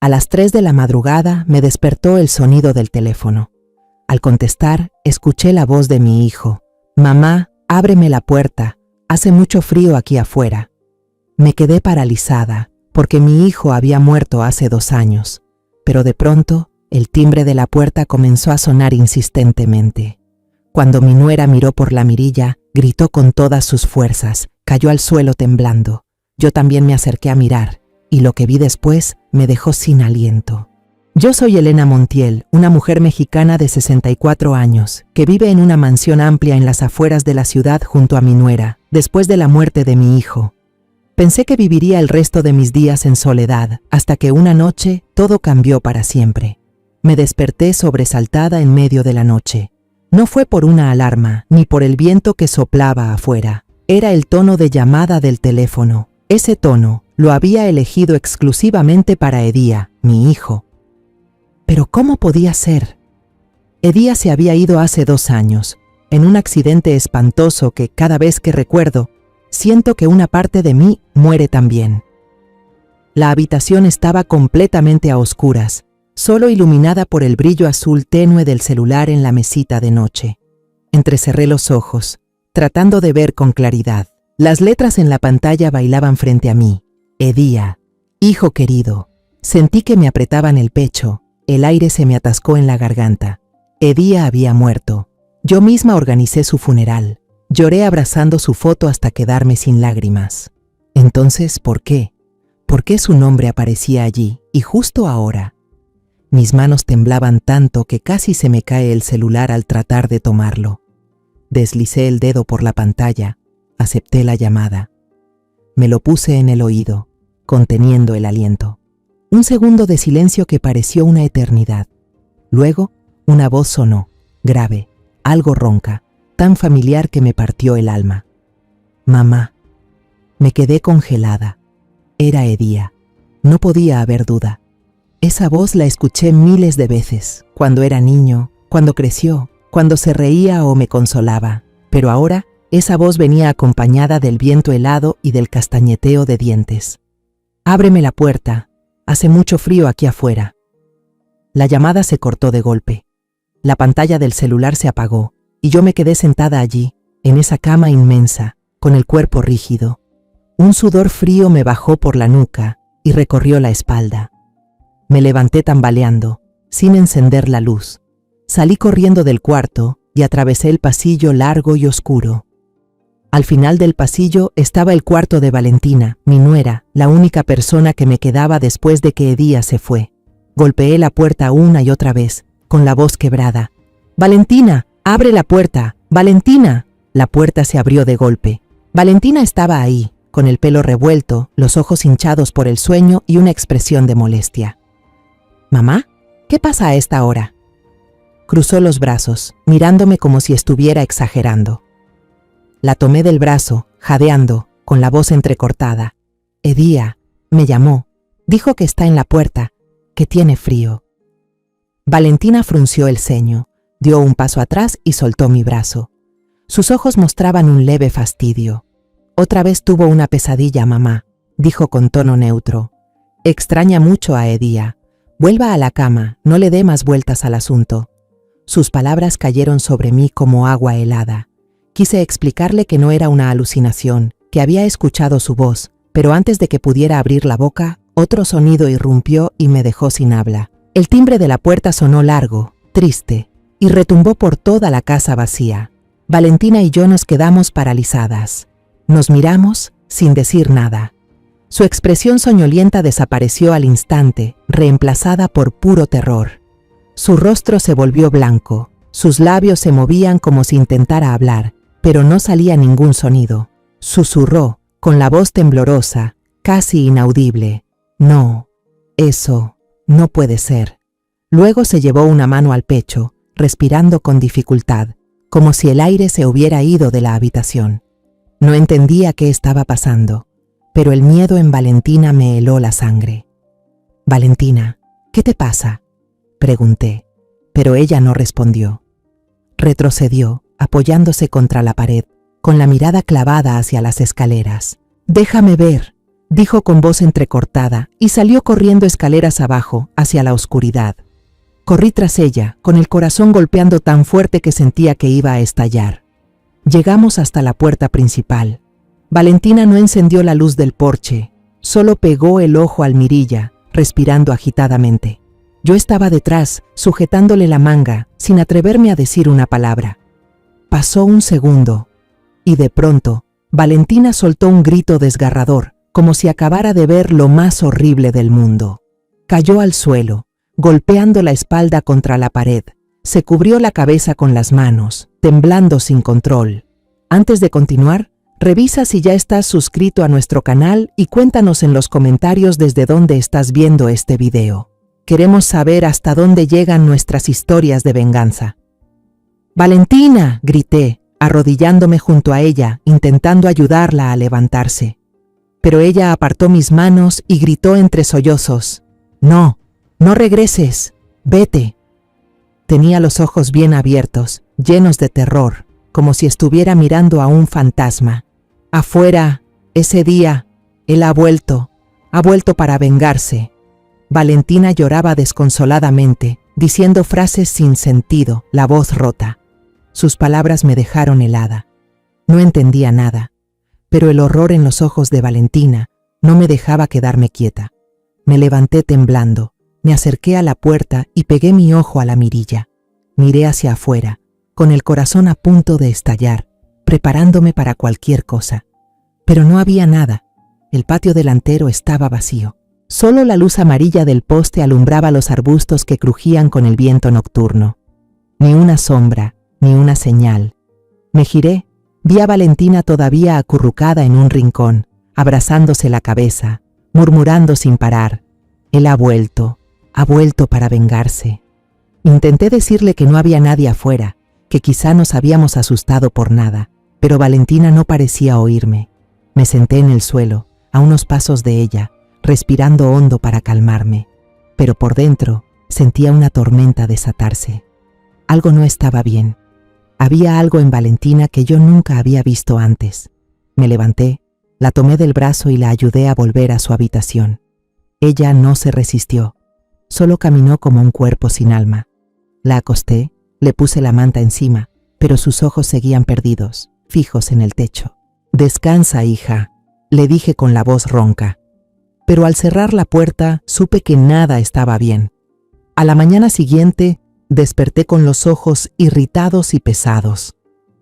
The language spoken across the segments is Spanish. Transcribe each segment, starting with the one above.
A las 3 de la madrugada me despertó el sonido del teléfono. Al contestar, escuché la voz de mi hijo. «Mamá, ábreme la puerta, hace mucho frío aquí afuera». Me quedé paralizada, porque mi hijo había muerto hace 2 años, pero de pronto el timbre de la puerta comenzó a sonar insistentemente. Cuando mi nuera miró por la mirilla, gritó con todas sus fuerzas, cayó al suelo temblando. Yo también me acerqué a mirar, y lo que vi después me dejó sin aliento. Yo soy Elena Montiel, una mujer mexicana de 64 años, que vive en una mansión amplia en las afueras de la ciudad junto a mi nuera, después de la muerte de mi hijo. Pensé que viviría el resto de mis días en soledad, hasta que una noche todo cambió para siempre. Me desperté sobresaltada en medio de la noche. No fue por una alarma, ni por el viento que soplaba afuera. Era el tono de llamada del teléfono. Ese tono lo había elegido exclusivamente para Edía, mi hijo. ¿Pero cómo podía ser? Edía se había ido hace 2 años, en un accidente espantoso que cada vez que recuerdo, siento que una parte de mí muere también. La habitación estaba completamente a oscuras, solo iluminada por el brillo azul tenue del celular en la mesita de noche. Entrecerré los ojos, tratando de ver con claridad. Las letras en la pantalla bailaban frente a mí. Edía, hijo querido. Sentí que me apretaban el pecho, el aire se me atascó en la garganta. Edía había muerto. Yo misma organicé su funeral. Lloré abrazando su foto hasta quedarme sin lágrimas. Entonces, ¿por qué? ¿Por qué su nombre aparecía allí, y justo ahora? Mis manos temblaban tanto que casi se me cae el celular al tratar de tomarlo. Deslicé el dedo por la pantalla, acepté la llamada. Me lo puse en el oído, conteniendo el aliento. Un segundo de silencio que pareció una eternidad. Luego, una voz sonó, grave, algo ronca, tan familiar que me partió el alma. «Mamá». Me quedé congelada. Era Edía. No podía haber duda. Esa voz la escuché miles de veces, cuando era niño, cuando creció, cuando se reía o me consolaba. Pero ahora, esa voz venía acompañada del viento helado y del castañeteo de dientes. «Ábreme la puerta. Hace mucho frío aquí afuera». La llamada se cortó de golpe. La pantalla del celular se apagó y yo me quedé sentada allí, en esa cama inmensa, con el cuerpo rígido. Un sudor frío me bajó por la nuca y recorrió la espalda. Me levanté tambaleando, sin encender la luz. Salí corriendo del cuarto y atravesé el pasillo largo y oscuro. Al final del pasillo estaba el cuarto de Valentina, mi nuera, la única persona que me quedaba después de que Edía se fue. Golpeé la puerta una y otra vez, con la voz quebrada. «Valentina, abre la puerta. Valentina». La puerta se abrió de golpe. Valentina estaba ahí, con el pelo revuelto, los ojos hinchados por el sueño y una expresión de molestia. «¿Mamá? ¿Qué pasa a esta hora?». Cruzó los brazos, mirándome como si estuviera exagerando. La tomé del brazo, jadeando, con la voz entrecortada. «Edía, me llamó. Dijo que está en la puerta, que tiene frío». Valentina frunció el ceño, dio un paso atrás y soltó mi brazo. Sus ojos mostraban un leve fastidio. «Otra vez tuvo una pesadilla, mamá», dijo con tono neutro. «Extraña mucho a Edía. Vuelva a la cama, no le dé más vueltas al asunto». Sus palabras cayeron sobre mí como agua helada. Quise explicarle que no era una alucinación, que había escuchado su voz, pero antes de que pudiera abrir la boca, otro sonido irrumpió y me dejó sin habla. El timbre de la puerta sonó largo, triste, y retumbó por toda la casa vacía. Valentina y yo nos quedamos paralizadas. Nos miramos sin decir nada. Su expresión soñolienta desapareció al instante, reemplazada por puro terror. Su rostro se volvió blanco, sus labios se movían como si intentara hablar, pero no salía ningún sonido. Susurró, con la voz temblorosa, casi inaudible: «No, eso no puede ser». Luego se llevó una mano al pecho, respirando con dificultad, como si el aire se hubiera ido de la habitación. No entendía qué estaba pasando, pero el miedo en Valentina me heló la sangre. «Valentina, ¿qué te pasa?», pregunté, pero ella no respondió. Retrocedió, apoyándose contra la pared, con la mirada clavada hacia las escaleras. «Déjame ver, dijo con voz entrecortada, y salió corriendo escaleras abajo, hacia la oscuridad. Corrí tras ella, con el corazón golpeando tan fuerte que sentía que iba a estallar. Llegamos hasta la puerta principal. Valentina no encendió la luz del porche, solo pegó el ojo al mirilla, respirando agitadamente. Yo estaba detrás, sujetándole la manga, sin atreverme a decir una palabra. Pasó un segundo, y de pronto, Valentina soltó un grito desgarrador, como si acabara de ver lo más horrible del mundo. Cayó al suelo, golpeando la espalda contra la pared. Se cubrió la cabeza con las manos, temblando sin control. Antes de continuar, revisa si ya estás suscrito a nuestro canal y cuéntanos en los comentarios desde dónde estás viendo este video. Queremos saber hasta dónde llegan nuestras historias de venganza. ¡Valentina!, grité, arrodillándome junto a ella, intentando ayudarla a levantarse. Pero ella apartó mis manos y gritó entre sollozos: «No, no regreses, vete». Tenía los ojos bien abiertos, llenos de terror, como si estuviera mirando a un fantasma. Afuera, ese día, él ha vuelto para vengarse. Valentina lloraba desconsoladamente, diciendo frases sin sentido, la voz rota. Sus palabras me dejaron helada. No entendía nada, pero el horror en los ojos de Valentina no me dejaba quedarme quieta. Me levanté temblando, me acerqué a la puerta y pegué mi ojo a la mirilla. Miré hacia afuera, con el corazón a punto de estallar, preparándome para cualquier cosa. Pero no había nada. El patio delantero estaba vacío. Solo la luz amarilla del poste alumbraba los arbustos que crujían con el viento nocturno. Ni una sombra, ni una señal. Me giré, vi a Valentina todavía acurrucada en un rincón, abrazándose la cabeza, murmurando sin parar: «Él ha vuelto para vengarse». Intenté decirle que no había nadie afuera, que quizá nos habíamos asustado por nada, pero Valentina no parecía oírme. Me senté en el suelo, a unos pasos de ella, respirando hondo para calmarme, pero por dentro sentía una tormenta desatarse. Algo no estaba bien. Había algo en Valentina que yo nunca había visto antes. Me levanté, la tomé del brazo y la ayudé a volver a su habitación. Ella no se resistió, solo caminó como un cuerpo sin alma. La acosté, le puse la manta encima, pero sus ojos seguían perdidos, fijos en el techo. «Descansa, hija», le dije con la voz ronca. Pero al cerrar la puerta supe que nada estaba bien. A la mañana siguiente desperté con los ojos irritados y pesados.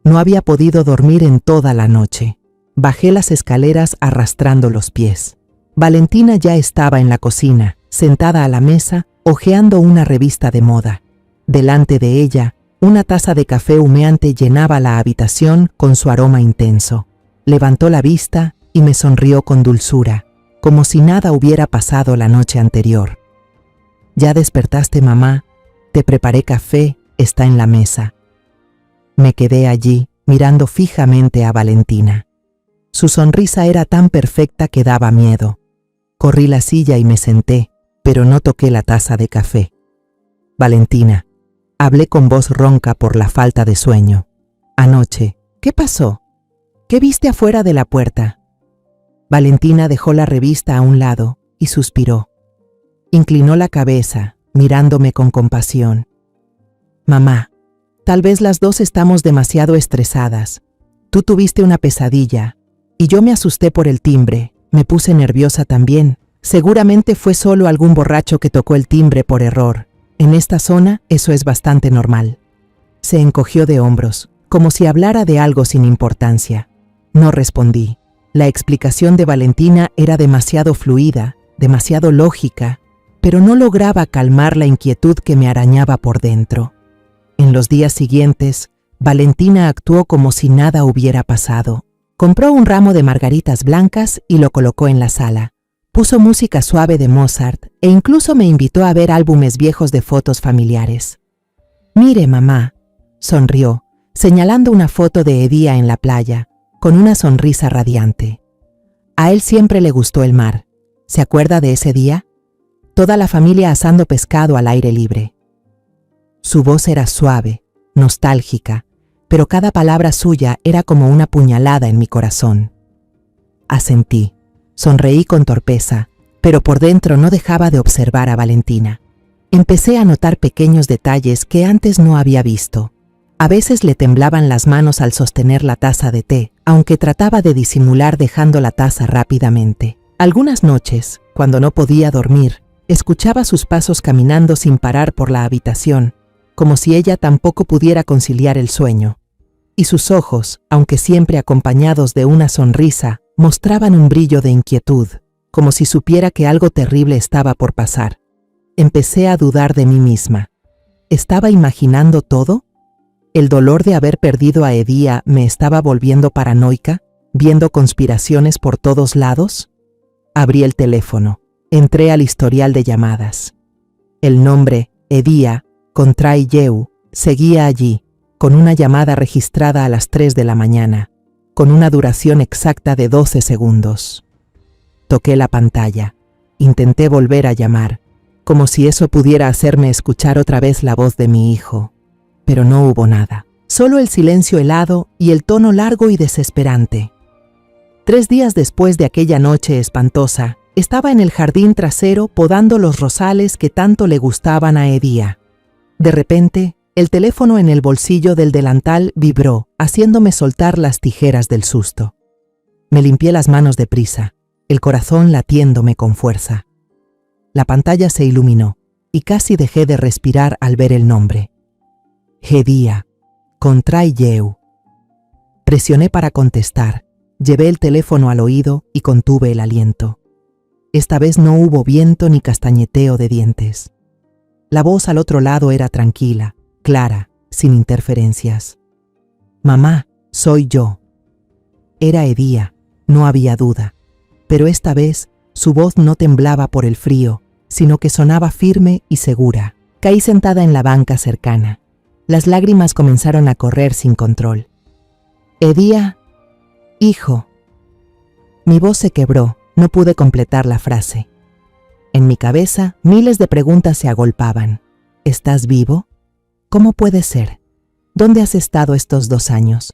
No había podido dormir en toda la noche. Bajé las escaleras arrastrando los pies. Valentina ya estaba en la cocina, sentada a la mesa, hojeando una revista de moda. Delante de ella, una taza de café humeante llenaba la habitación con su aroma intenso. Levantó la vista y me sonrió con dulzura, como si nada hubiera pasado la noche anterior. «¿Ya despertaste, mamá? Te preparé café, está en la mesa». Me quedé allí, mirando fijamente a Valentina. Su sonrisa era tan perfecta que daba miedo. Corrí la silla y me senté, pero no toqué la taza de café. «Valentina», hablé con voz ronca por la falta de sueño. «Anoche, ¿qué pasó? ¿Qué viste afuera de la puerta?» Valentina dejó la revista a un lado y suspiró. Inclinó la cabeza, mirándome con compasión. «Mamá, tal vez las dos estamos demasiado estresadas. Tú tuviste una pesadilla y yo me asusté por el timbre, me puse nerviosa también. Seguramente fue solo algún borracho que tocó el timbre por error. En esta zona eso es bastante normal». Se encogió de hombros, como si hablara de algo sin importancia. No respondí. La explicación de Valentina era demasiado fluida, demasiado lógica, pero no lograba calmar la inquietud que me arañaba por dentro. En los días siguientes, Valentina actuó como si nada hubiera pasado. Compró un ramo de margaritas blancas y lo colocó en la sala. Puso música suave de Mozart e incluso me invitó a ver álbumes viejos de fotos familiares. «Mire, mamá», sonrió, señalando una foto de Edía en la playa, con una sonrisa radiante. A él siempre le gustó el mar. ¿Se acuerda de ese día? Toda la familia asando pescado al aire libre. Su voz era suave, nostálgica, pero cada palabra suya era como una puñalada en mi corazón. Asentí. Sonreí con torpeza, pero por dentro no dejaba de observar a Valentina. Empecé a notar pequeños detalles que antes no había visto. A veces le temblaban las manos al sostener la taza de té, aunque trataba de disimular dejando la taza rápidamente. Algunas noches, cuando no podía dormir, escuchaba sus pasos caminando sin parar por la habitación, como si ella tampoco pudiera conciliar el sueño. Y sus ojos, aunque siempre acompañados de una sonrisa, mostraban un brillo de inquietud, como si supiera que algo terrible estaba por pasar. Empecé a dudar de mí misma. ¿Estaba imaginando todo? ¿El dolor de haber perdido a Edía me estaba volviendo paranoica, viendo conspiraciones por todos lados? Abrí el teléfono. Entré al historial de llamadas. El nombre, Edía, Contrailleu, seguía allí, con una llamada registrada a las 3 de la mañana, con una duración exacta de 12 segundos. Toqué la pantalla. Intenté volver a llamar, como si eso pudiera hacerme escuchar otra vez la voz de mi hijo. Pero no hubo nada. Solo el silencio helado y el tono largo y desesperante. 3 días después de aquella noche espantosa, estaba en el jardín trasero podando los rosales que tanto le gustaban a Edía. De repente, el teléfono en el bolsillo del delantal vibró, haciéndome soltar las tijeras del susto. Me limpié las manos deprisa, el corazón latiéndome con fuerza. La pantalla se iluminó y casi dejé de respirar al ver el nombre. Edía, Contrailleu. Presioné para contestar, llevé el teléfono al oído y contuve el aliento. Esta vez no hubo viento ni castañeteo de dientes. La voz al otro lado era tranquila, clara, sin interferencias. Mamá, soy yo. Era Edía, no había duda, pero esta vez su voz no temblaba por el frío, sino que sonaba firme y segura. Caí sentada en la banca cercana. Las lágrimas comenzaron a correr sin control. Edía, hijo. Mi voz se quebró, no pude completar la frase. En mi cabeza, miles de preguntas se agolpaban. ¿Estás vivo? ¿Cómo puede ser? ¿Dónde has estado estos 2 años?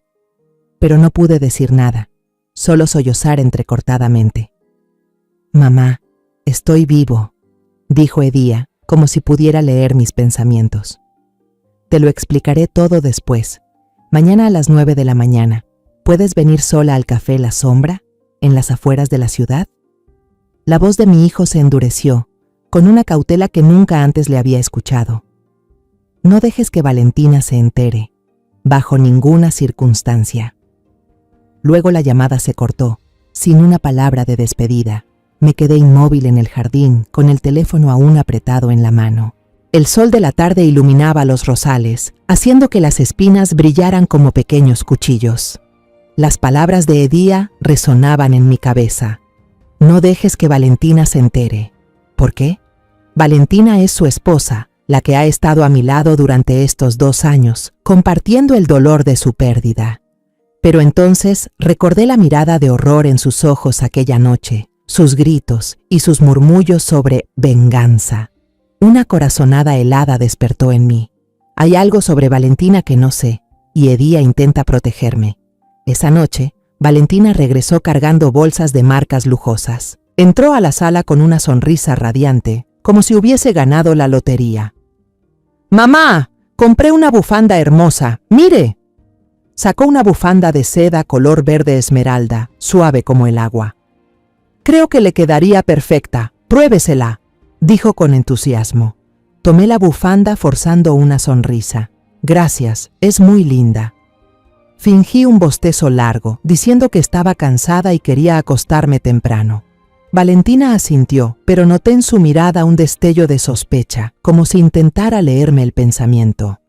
Pero no pude decir nada, solo sollozar entrecortadamente. Mamá, estoy vivo, dijo Edía, como si pudiera leer mis pensamientos. Te lo explicaré todo después. Mañana a las 9 de la mañana. ¿Puedes venir sola al café La Sombra, en las afueras de la ciudad? La voz de mi hijo se endureció, con una cautela que nunca antes le había escuchado. No dejes que Valentina se entere, bajo ninguna circunstancia. Luego la llamada se cortó, sin una palabra de despedida. Me quedé inmóvil en el jardín, con el teléfono aún apretado en la mano. El sol de la tarde iluminaba los rosales, haciendo que las espinas brillaran como pequeños cuchillos. Las palabras de Edía resonaban en mi cabeza. No dejes que Valentina se entere. ¿Por qué? Valentina es su esposa, la que ha estado a mi lado durante estos 2 años, compartiendo el dolor de su pérdida. Pero entonces recordé la mirada de horror en sus ojos aquella noche, sus gritos y sus murmullos sobre venganza. Una corazonada helada despertó en mí. Hay algo sobre Valentina que no sé, y Edía intenta protegerme. Esa noche, Valentina regresó cargando bolsas de marcas lujosas. Entró a la sala con una sonrisa radiante, como si hubiese ganado la lotería. ¡Mamá! Compré una bufanda hermosa. ¡Mire! Sacó una bufanda de seda color verde esmeralda, suave como el agua. Creo que le quedaría perfecta. Pruébesela, dijo con entusiasmo. Tomé la bufanda forzando una sonrisa. Gracias, es muy linda. Fingí un bostezo largo, diciendo que estaba cansada y quería acostarme temprano. Valentina asintió, pero noté en su mirada un destello de sospecha, como si intentara leerme el pensamiento.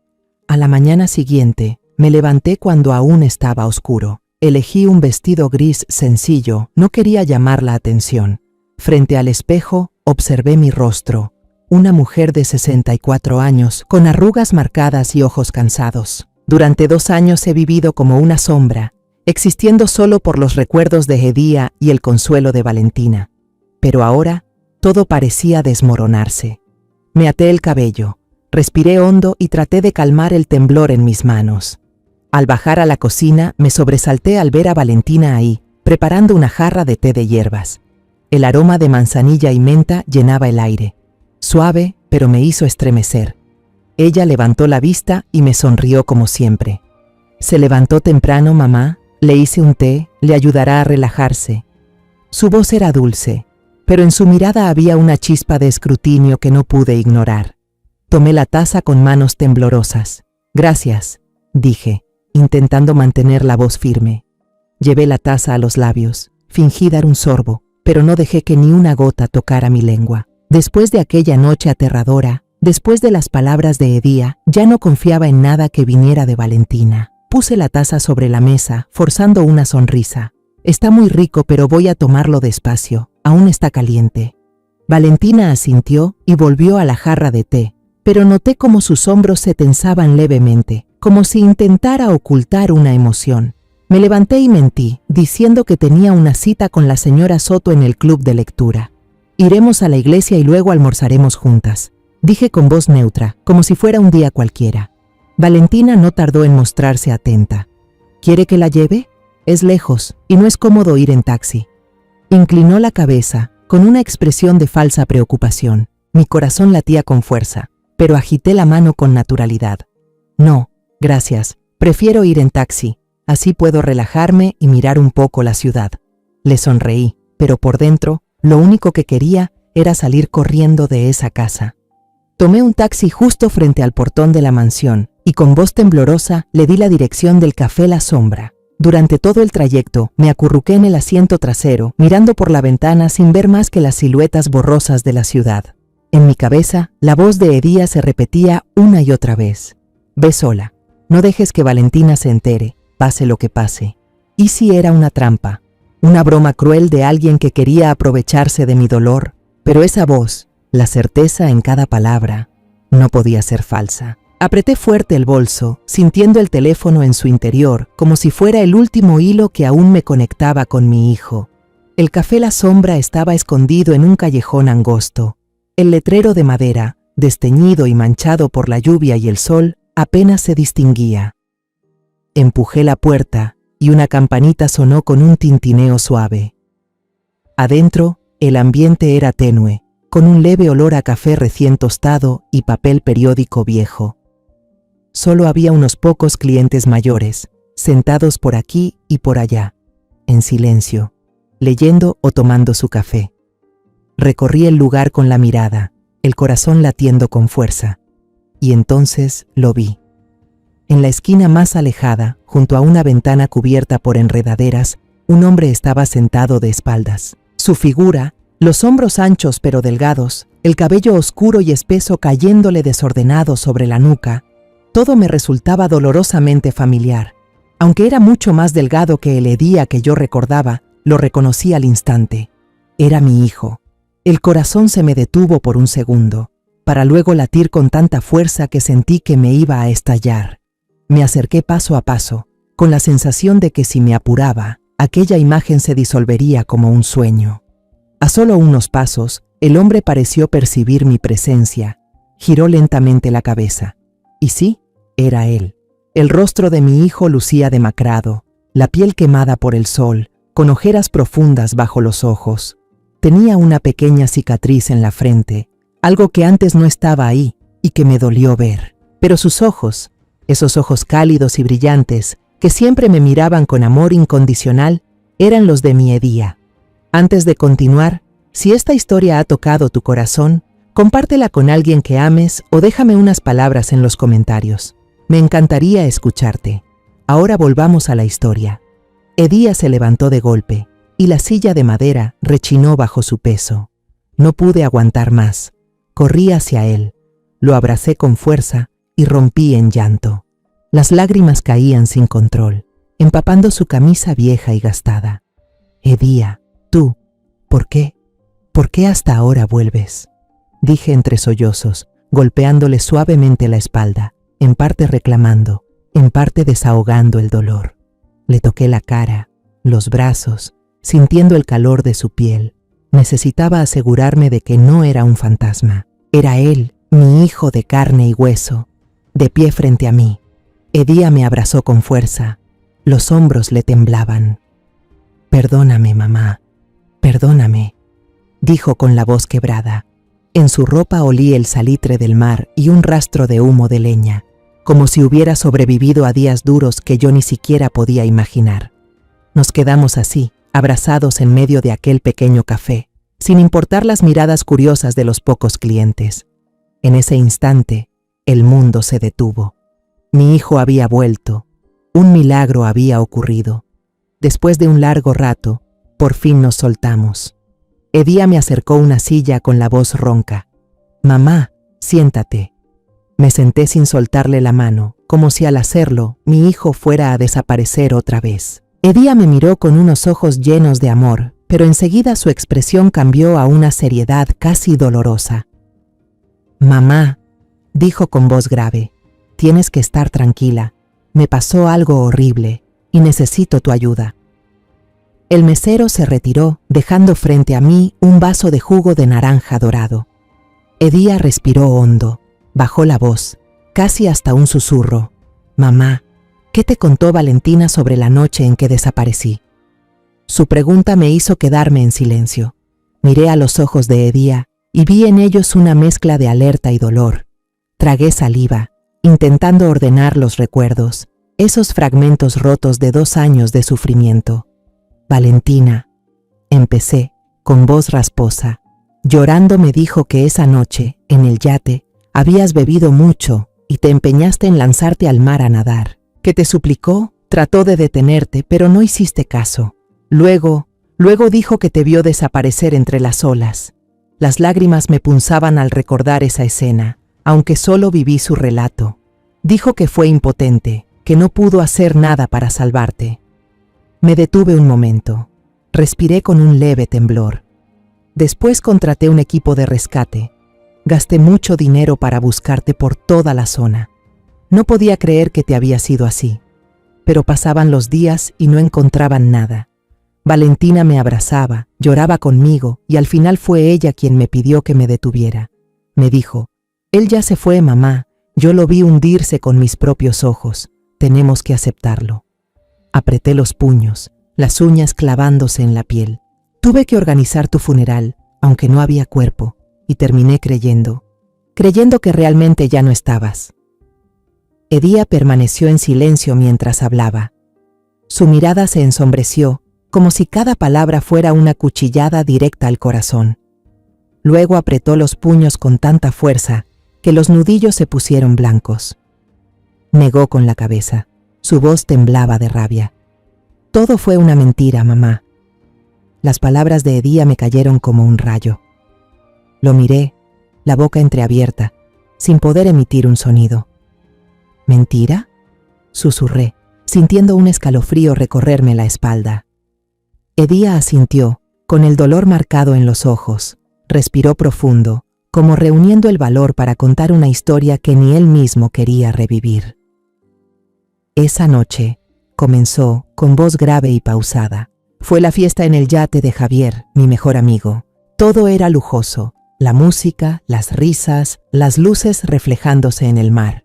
A la mañana siguiente, me levanté cuando aún estaba oscuro. Elegí un vestido gris sencillo, no quería llamar la atención. Frente al espejo, observé mi rostro, una mujer de 64 años, con arrugas marcadas y ojos cansados. Durante 2 años he vivido como una sombra, existiendo solo por los recuerdos de Edía y el consuelo de Valentina. Pero ahora, todo parecía desmoronarse. Me até el cabello, respiré hondo y traté de calmar el temblor en mis manos. Al bajar a la cocina, me sobresalté al ver a Valentina ahí, preparando una jarra de té de hierbas. El aroma de manzanilla y menta llenaba el aire. Suave, pero me hizo estremecer. Ella levantó la vista y me sonrió como siempre. Se levantó temprano, mamá, le hice un té, le ayudará a relajarse. Su voz era dulce, pero en su mirada había una chispa de escrutinio que no pude ignorar. Tomé la taza con manos temblorosas. Gracias, dije, intentando mantener la voz firme. Llevé la taza a los labios, fingí dar un sorbo, pero no dejé que ni una gota tocara mi lengua. Después de aquella noche aterradora, después de las palabras de Edía, ya no confiaba en nada que viniera de Valentina. Puse la taza sobre la mesa, forzando una sonrisa. Está muy rico, pero voy a tomarlo despacio. Aún está caliente. Valentina asintió y volvió a la jarra de té, pero noté cómo sus hombros se tensaban levemente, como si intentara ocultar una emoción. Me levanté y mentí, diciendo que tenía una cita con la señora Soto en el club de lectura. Iremos a la iglesia y luego almorzaremos juntas, dije con voz neutra, como si fuera un día cualquiera. Valentina no tardó en mostrarse atenta. ¿Quiere que la lleve? Es lejos y no es cómodo ir en taxi. Inclinó la cabeza, con una expresión de falsa preocupación. Mi corazón latía con fuerza, pero agité la mano con naturalidad. No, gracias, prefiero ir en taxi, así puedo relajarme y mirar un poco la ciudad. Le sonreí, pero por dentro, lo único que quería era salir corriendo de esa casa. Tomé un taxi justo frente al portón de la mansión y con voz temblorosa le di la dirección del Café La Sombra. Durante todo el trayecto me acurruqué en el asiento trasero, mirando por la ventana sin ver más que las siluetas borrosas de la ciudad. En mi cabeza, la voz de Edía se repetía una y otra vez. Ve sola, no dejes que Valentina se entere, pase lo que pase. ¿Y si era una trampa? Una broma cruel de alguien que quería aprovecharse de mi dolor, pero esa voz, la certeza en cada palabra, no podía ser falsa. Apreté fuerte el bolso, sintiendo el teléfono en su interior, como si fuera el último hilo que aún me conectaba con mi hijo. El Café La Sombra estaba escondido en un callejón angosto. El letrero de madera, desteñido y manchado por la lluvia y el sol, apenas se distinguía. Empujé la puerta y una campanita sonó con un tintineo suave. Adentro, el ambiente era tenue, con un leve olor a café recién tostado y papel periódico viejo. Solo había unos pocos clientes mayores, sentados por aquí y por allá, en silencio, leyendo o tomando su café. Recorrí el lugar con la mirada, el corazón latiendo con fuerza, y entonces lo vi. En la esquina más alejada, junto a una ventana cubierta por enredaderas, un hombre estaba sentado de espaldas. Su figura, los hombros anchos pero delgados, el cabello oscuro y espeso cayéndole desordenado sobre la nuca, todo me resultaba dolorosamente familiar. Aunque era mucho más delgado que el Edía que yo recordaba, lo reconocí al instante. Era mi hijo. El corazón se me detuvo por un segundo, para luego latir con tanta fuerza que sentí que me iba a estallar. Me acerqué paso a paso, con la sensación de que si me apuraba, aquella imagen se disolvería como un sueño. A solo unos pasos, el hombre pareció percibir mi presencia. Giró lentamente la cabeza. Y sí, era él. El rostro de mi hijo lucía demacrado, la piel quemada por el sol, con ojeras profundas bajo los ojos. Tenía una pequeña cicatriz en la frente, algo que antes no estaba ahí y que me dolió ver. Pero sus ojos, esos ojos cálidos y brillantes, que siempre me miraban con amor incondicional, eran los de mi Edía. Antes de continuar, si esta historia ha tocado tu corazón, compártela con alguien que ames o déjame unas palabras en los comentarios. Me encantaría escucharte. Ahora volvamos a la historia. Edía se levantó de golpe y la silla de madera rechinó bajo su peso. No pude aguantar más. Corrí hacia él, lo abracé con fuerza y rompí en llanto. Las lágrimas caían sin control, empapando su camisa vieja y gastada. Edía, tú, ¿por qué? ¿Por qué hasta ahora vuelves? Dije entre sollozos, golpeándole suavemente la espalda, en parte reclamando, en parte desahogando el dolor. Le toqué la cara, los brazos, sintiendo el calor de su piel. Necesitaba asegurarme de que no era un fantasma. Era él, mi hijo de carne y hueso, de pie frente a mí. Edía me abrazó con fuerza. Los hombros le temblaban. Perdóname, mamá. Perdóname. dijo con la voz quebrada. En su ropa olí el salitre del mar y un rastro de humo de leña, como si hubiera sobrevivido a días duros que yo ni siquiera podía imaginar. Nos quedamos así, abrazados en medio de aquel pequeño café, sin importar las miradas curiosas de los pocos clientes. En ese instante, el mundo se detuvo. Mi hijo había vuelto. Un milagro había ocurrido. Después de un largo rato, por fin nos soltamos. Edía me acercó una silla con la voz ronca. «Mamá, siéntate». Me senté sin soltarle la mano, como si al hacerlo, mi hijo fuera a desaparecer otra vez. Edía me miró con unos ojos llenos de amor, pero enseguida su expresión cambió a una seriedad casi dolorosa. «Mamá», dijo con voz grave, «tienes que estar tranquila. Me pasó algo horrible y necesito tu ayuda». El mesero se retiró, dejando frente a mí un vaso de jugo de naranja dorado. Edía respiró hondo, bajó la voz, casi hasta un susurro. «Mamá, ¿qué te contó Valentina sobre la noche en que desaparecí?». Su pregunta me hizo quedarme en silencio. Miré a los ojos de Edía y vi en ellos una mezcla de alerta y dolor. Tragué saliva, intentando ordenar los recuerdos, esos fragmentos rotos de 2 años de sufrimiento. «Valentina», empecé, con voz rasposa. Llorando me dijo que esa noche, en el yate, habías bebido mucho y te empeñaste en lanzarte al mar a nadar. Que te suplicó, trató de detenerte, pero no hiciste caso. Luego dijo que te vio desaparecer entre las olas. Las lágrimas me punzaban al recordar esa escena, aunque solo viví su relato. Dijo que fue impotente, que no pudo hacer nada para salvarte. Me detuve un momento. Respiré con un leve temblor. Después contraté un equipo de rescate. Gasté mucho dinero para buscarte por toda la zona. No podía creer que te había sido así. Pero pasaban los días y no encontraban nada. Valentina me abrazaba, lloraba conmigo y al final fue ella quien me pidió que me detuviera. Me dijo, «Él ya se fue, mamá. Yo lo vi hundirse con mis propios ojos. Tenemos que aceptarlo». Apreté los puños, las uñas clavándose en la piel. Tuve que organizar tu funeral, aunque no había cuerpo, y terminé creyendo que realmente ya no estabas. Edía permaneció en silencio mientras hablaba. Su mirada se ensombreció, como si cada palabra fuera una cuchillada directa al corazón. Luego apretó los puños con tanta fuerza que los nudillos se pusieron blancos. Negó con la cabeza. Su voz temblaba de rabia. «Todo fue una mentira, mamá». Las palabras de Edía me cayeron como un rayo. Lo miré, la boca entreabierta, sin poder emitir un sonido. «¿Mentira?», susurré, sintiendo un escalofrío recorrerme la espalda. Edía asintió, con el dolor marcado en los ojos. Respiró profundo, como reuniendo el valor para contar una historia que ni él mismo quería revivir. «Esa noche», comenzó, con voz grave y pausada, «fue la fiesta en el yate de Javier, mi mejor amigo. Todo era lujoso, la música, las risas, las luces reflejándose en el mar.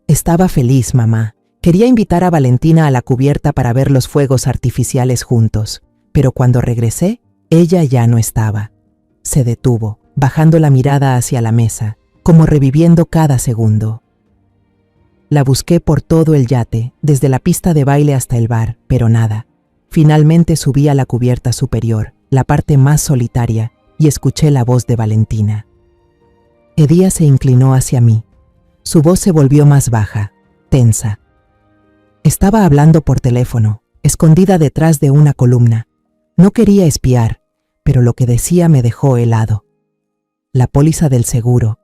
Estaba feliz, mamá. Quería invitar a Valentina a la cubierta para ver los fuegos artificiales juntos, pero cuando regresé, ella ya no estaba». Se detuvo, bajando la mirada hacia la mesa, como reviviendo cada segundo. La busqué por todo el yate, desde la pista de baile hasta el bar, pero nada. Finalmente subí a la cubierta superior, la parte más solitaria, y escuché la voz de Valentina. Edía se inclinó hacia mí. Su voz se volvió más baja, tensa. Estaba hablando por teléfono, escondida detrás de una columna. No quería espiar, pero lo que decía me dejó helado. La póliza del seguro,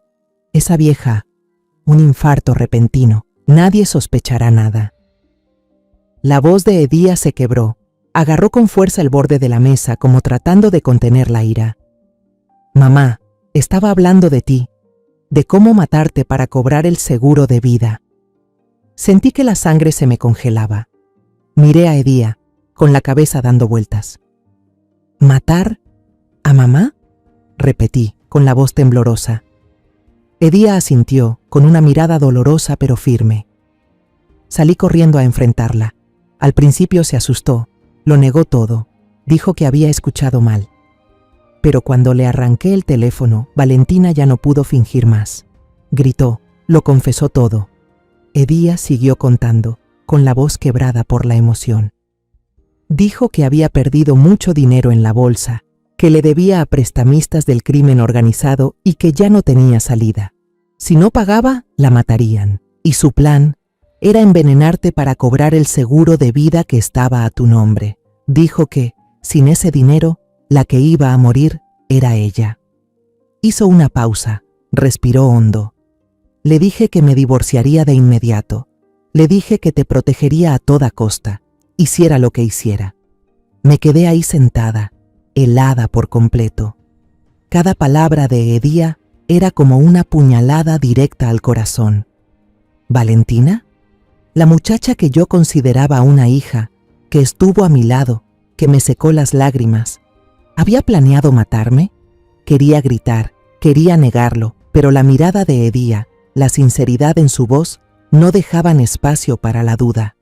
esa vieja, un infarto repentino. Nadie sospechará nada. La voz de Edía se quebró. Agarró con fuerza el borde de la mesa como tratando de contener la ira. «Mamá, estaba hablando de ti, de cómo matarte para cobrar el seguro de vida». Sentí que la sangre se me congelaba. Miré a Edía, con la cabeza dando vueltas. «¿Matar a mamá?», repetí, con la voz temblorosa. Edía asintió, con una mirada dolorosa pero firme. Salí corriendo a enfrentarla. Al principio se asustó, lo negó todo, dijo que había escuchado mal. Pero cuando le arranqué el teléfono, Valentina ya no pudo fingir más. Gritó, lo confesó todo. Edía siguió contando, con la voz quebrada por la emoción. Dijo que había perdido mucho dinero en la bolsa, que le debía a prestamistas del crimen organizado y que ya no tenía salida. Si no pagaba, la matarían. Y su plan era envenenarte para cobrar el seguro de vida que estaba a tu nombre. Dijo que, sin ese dinero, la que iba a morir era ella. Hizo una pausa, respiró hondo. Le dije que me divorciaría de inmediato. Le dije que te protegería a toda costa, hiciera lo que hiciera. Me quedé ahí sentada, helada por completo. Cada palabra de Edía era como una puñalada directa al corazón. ¿Valentina? La muchacha que yo consideraba una hija, que estuvo a mi lado, que me secó las lágrimas. ¿Había planeado matarme? Quería gritar, quería negarlo, pero la mirada de Edía, la sinceridad en su voz, no dejaban espacio para la duda.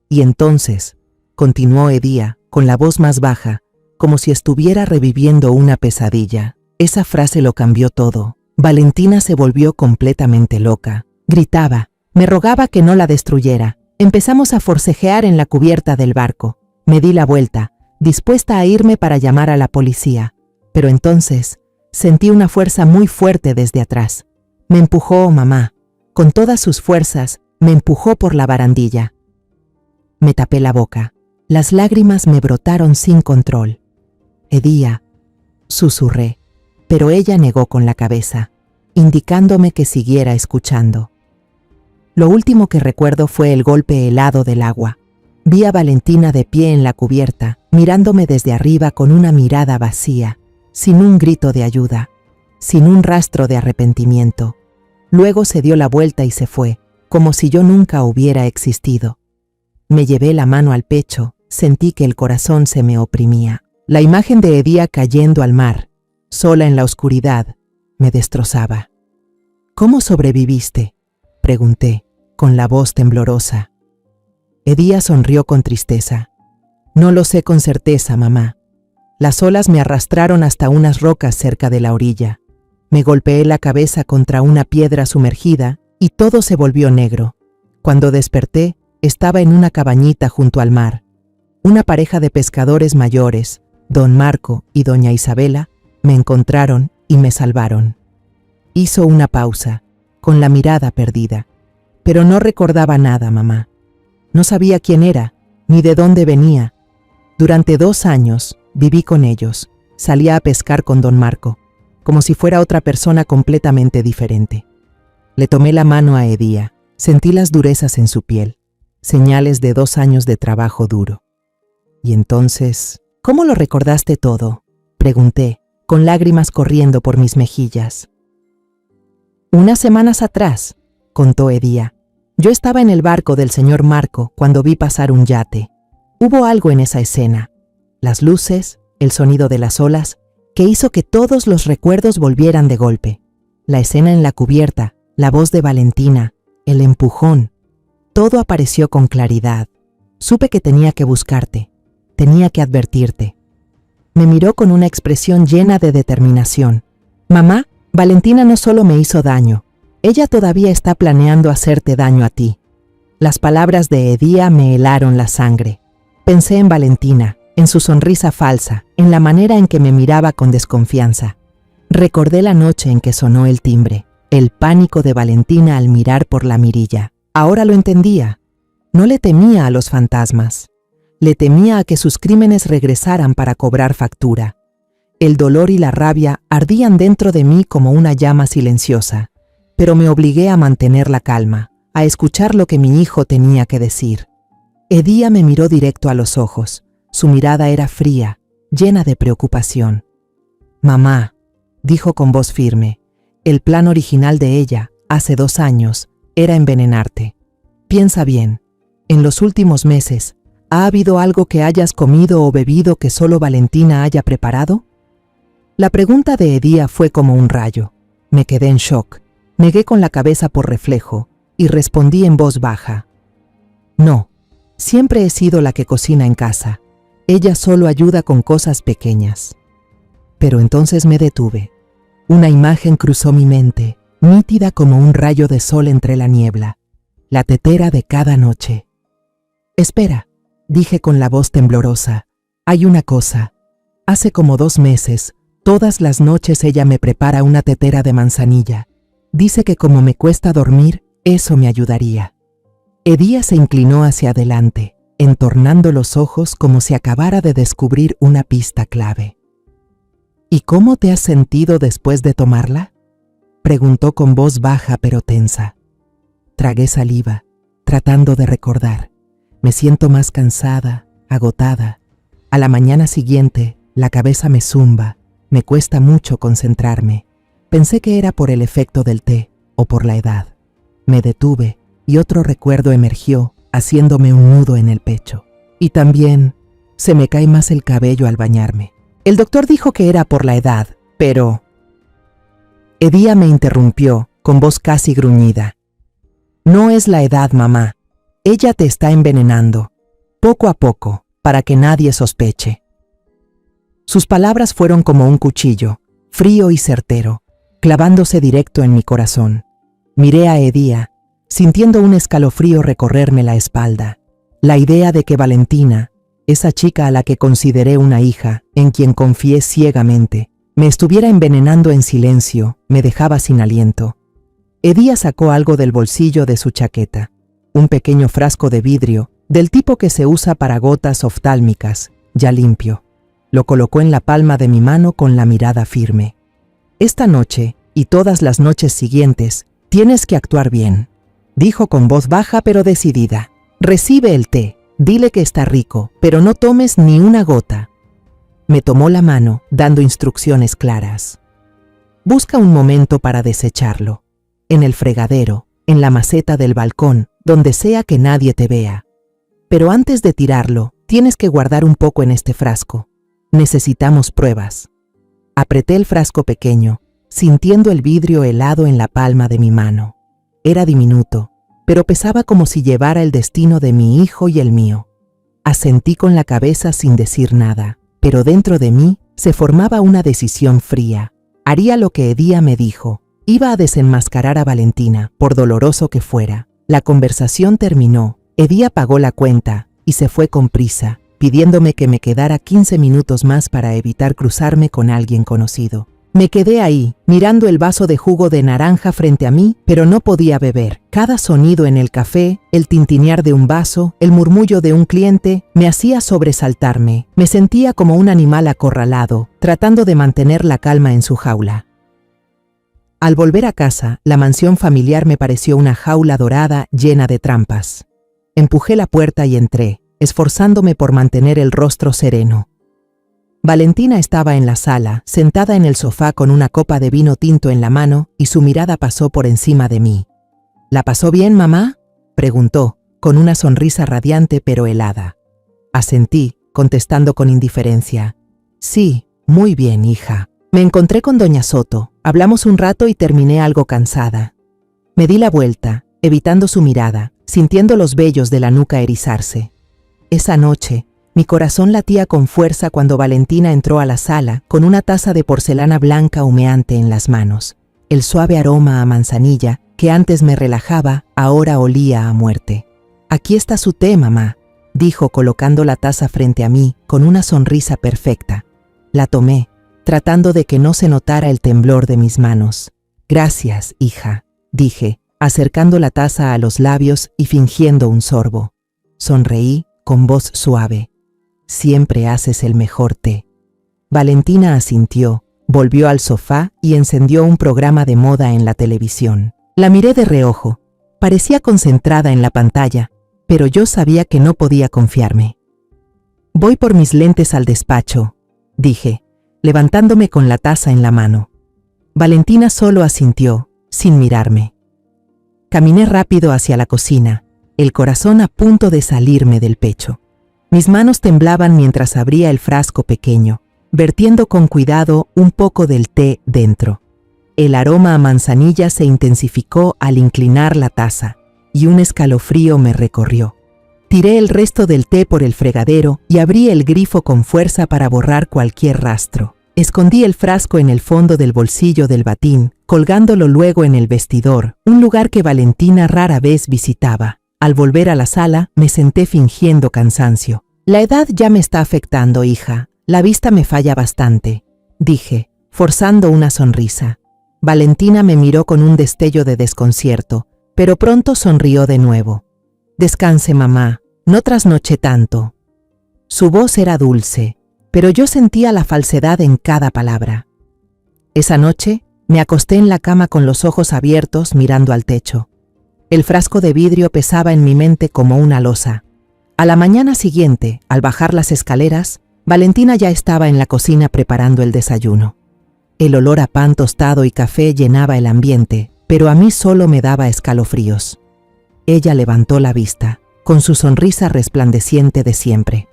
Y entonces, continuó Edía, con la voz más baja, como si estuviera reviviendo una pesadilla. Esa frase lo cambió todo. Valentina se volvió completamente loca. Gritaba, me rogaba que no la destruyera. Empezamos a forcejear en la cubierta del barco. Me di la vuelta, dispuesta a irme para llamar a la policía. Pero entonces, sentí una fuerza muy fuerte desde atrás. Me empujó mamá. Con todas sus fuerzas, me empujó por la barandilla. Me tapé la boca. Las lágrimas me brotaron sin control. Edía, susurré, pero ella negó con la cabeza, indicándome que siguiera escuchando. Lo último que recuerdo fue el golpe helado del agua. Vi a Valentina de pie en la cubierta, mirándome desde arriba con una mirada vacía, sin un grito de ayuda, sin un rastro de arrepentimiento. Luego se dio la vuelta y se fue, como si yo nunca hubiera existido. Me llevé la mano al pecho, sentí que el corazón se me oprimía. La imagen de Edía cayendo al mar, sola en la oscuridad, me destrozaba. ¿Cómo sobreviviste?, pregunté, con la voz temblorosa. Edía sonrió con tristeza. No lo sé con certeza, mamá. Las olas me arrastraron hasta unas rocas cerca de la orilla. Me golpeé la cabeza contra una piedra sumergida y todo se volvió negro. Cuando desperté, estaba en una cabañita junto al mar. Una pareja de pescadores mayores, don Marco y doña Isabela, me encontraron y me salvaron. Hizo una pausa, con la mirada perdida. Pero no recordaba nada, mamá. No sabía quién era, ni de dónde venía. Durante 2 años viví con ellos. Salía a pescar con don Marco, como si fuera otra persona completamente diferente. Le tomé la mano a Edía. Sentí las durezas en su piel, señales de 2 años de trabajo duro. Y entonces, ¿cómo lo recordaste todo?, pregunté, con lágrimas corriendo por mis mejillas. Unas semanas atrás, contó Edía, yo estaba en el barco del señor Marco cuando vi pasar un yate. Hubo algo en esa escena, las luces, el sonido de las olas, que hizo que todos los recuerdos volvieran de golpe. La escena en la cubierta, la voz de Valentina, el empujón, todo apareció con claridad. Supe que tenía que buscarte, tenía que advertirte. Me miró con una expresión llena de determinación. Mamá, Valentina no solo me hizo daño, ella todavía está planeando hacerte daño a ti. Las palabras de Edía me helaron la sangre. Pensé en Valentina, en su sonrisa falsa, en la manera en que me miraba con desconfianza. Recordé la noche en que sonó el timbre, el pánico de Valentina al mirar por la mirilla. Ahora lo entendía. No le temía a los fantasmas. Le temía a que sus crímenes regresaran para cobrar factura. El dolor y la rabia ardían dentro de mí como una llama silenciosa, pero me obligué a mantener la calma, a escuchar lo que mi hijo tenía que decir. Edía me miró directo a los ojos. Su mirada era fría, llena de preocupación. Mamá, dijo con voz firme, el plan original de ella, hace 2 años, era envenenarte. Piensa bien, en los últimos meses, ¿ha habido algo que hayas comido o bebido que solo Valentina haya preparado? La pregunta de Edía fue como un rayo. Me quedé en shock, negué con la cabeza por reflejo y respondí en voz baja. No, siempre he sido la que cocina en casa. Ella solo ayuda con cosas pequeñas. Pero entonces me detuve. Una imagen cruzó mi mente, nítida como un rayo de sol entre la niebla, la tetera de cada noche. «Espera», dije con la voz temblorosa, «hay una cosa. Hace como 2 meses, todas las noches ella me prepara una tetera de manzanilla. Dice que como me cuesta dormir, eso me ayudaría». Edía se inclinó hacia adelante, entornando los ojos como si acabara de descubrir una pista clave. «¿Y cómo te has sentido después de tomarla?», preguntó con voz baja pero tensa. Tragué saliva, tratando de recordar. Me siento más cansada, agotada. A la mañana siguiente, la cabeza me zumba, me cuesta mucho concentrarme. Pensé que era por el efecto del té o por la edad. Me detuve y otro recuerdo emergió, haciéndome un nudo en el pecho. Y también se me cae más el cabello al bañarme. El doctor dijo que era por la edad, pero... Edía me interrumpió, con voz casi gruñida. «No es la edad, mamá. Ella te está envenenando, poco a poco, para que nadie sospeche». Sus palabras fueron como un cuchillo, frío y certero, clavándose directo en mi corazón. Miré a Edía, sintiendo un escalofrío recorrerme la espalda. La idea de que Valentina, esa chica a la que consideré una hija, en quien confié ciegamente, me estuviera envenenando en silencio, me dejaba sin aliento. Edía sacó algo del bolsillo de su chaqueta, un pequeño frasco de vidrio, del tipo que se usa para gotas oftálmicas, ya limpio. Lo colocó en la palma de mi mano con la mirada firme. «Esta noche, y todas las noches siguientes, tienes que actuar bien», dijo con voz baja pero decidida. «Recibe el té, dile que está rico, pero no tomes ni una gota». Me tomó la mano, dando instrucciones claras. «Busca un momento para desecharlo. En el fregadero, en la maceta del balcón, donde sea que nadie te vea. Pero antes de tirarlo, tienes que guardar un poco en este frasco. Necesitamos pruebas». Apreté el frasco pequeño, sintiendo el vidrio helado en la palma de mi mano. Era diminuto, pero pesaba como si llevara el destino de mi hijo y el mío. Asentí con la cabeza sin decir nada, pero dentro de mí se formaba una decisión fría. Haría lo que Edía me dijo. Iba a desenmascarar a Valentina, por doloroso que fuera. La conversación terminó. Edía pagó la cuenta y se fue con prisa, pidiéndome que me quedara 15 minutos más para evitar cruzarme con alguien conocido. Me quedé ahí, mirando el vaso de jugo de naranja frente a mí, pero no podía beber. Cada sonido en el café, el tintinear de un vaso, el murmullo de un cliente, me hacía sobresaltarme. Me sentía como un animal acorralado, tratando de mantener la calma en su jaula. Al volver a casa, la mansión familiar me pareció una jaula dorada llena de trampas. Empujé la puerta y entré, esforzándome por mantener el rostro sereno. Valentina estaba en la sala, sentada en el sofá con una copa de vino tinto en la mano y su mirada pasó por encima de mí. «¿La pasó bien, mamá?», preguntó, con una sonrisa radiante pero helada. Asentí, contestando con indiferencia. «Sí, muy bien, hija». Me encontré con doña Soto, hablamos un rato y terminé algo cansada. Me di la vuelta, evitando su mirada, sintiendo los vellos de la nuca erizarse. Esa noche, mi corazón latía con fuerza cuando Valentina entró a la sala con una taza de porcelana blanca humeante en las manos. El suave aroma a manzanilla, que antes me relajaba, ahora olía a muerte. «Aquí está su té, mamá», dijo colocando la taza frente a mí con una sonrisa perfecta. La tomé, tratando de que no se notara el temblor de mis manos. «Gracias, hija», dije, acercando la taza a los labios y fingiendo un sorbo. Sonreí con voz suave. «Siempre haces el mejor té». Valentina asintió, volvió al sofá y encendió un programa de moda en la televisión. La miré de reojo. Parecía concentrada en la pantalla, pero yo sabía que no podía confiarme. «Voy por mis lentes al despacho», dije, levantándome con la taza en la mano. Valentina solo asintió, sin mirarme. Caminé rápido hacia la cocina, el corazón a punto de salirme del pecho. Mis manos temblaban mientras abría el frasco pequeño, vertiendo con cuidado un poco del té dentro. El aroma a manzanilla se intensificó al inclinar la taza, y un escalofrío me recorrió. Tiré el resto del té por el fregadero y abrí el grifo con fuerza para borrar cualquier rastro. Escondí el frasco en el fondo del bolsillo del batín, colgándolo luego en el vestidor, un lugar que Valentina rara vez visitaba. Al volver a la sala, me senté fingiendo cansancio. La edad ya me está afectando, hija. La vista me falla bastante, dije, forzando una sonrisa. Valentina me miró con un destello de desconcierto, pero pronto sonrió de nuevo. Descanse, mamá, no trasnoché tanto. Su voz era dulce, pero yo sentía la falsedad en cada palabra. Esa noche, me acosté en la cama con los ojos abiertos mirando al techo. El frasco de vidrio pesaba en mi mente como una losa. A la mañana siguiente, al bajar las escaleras, Valentina ya estaba en la cocina preparando el desayuno. El olor a pan tostado y café llenaba el ambiente, pero a mí solo me daba escalofríos. Ella levantó la vista, con su sonrisa resplandeciente de siempre.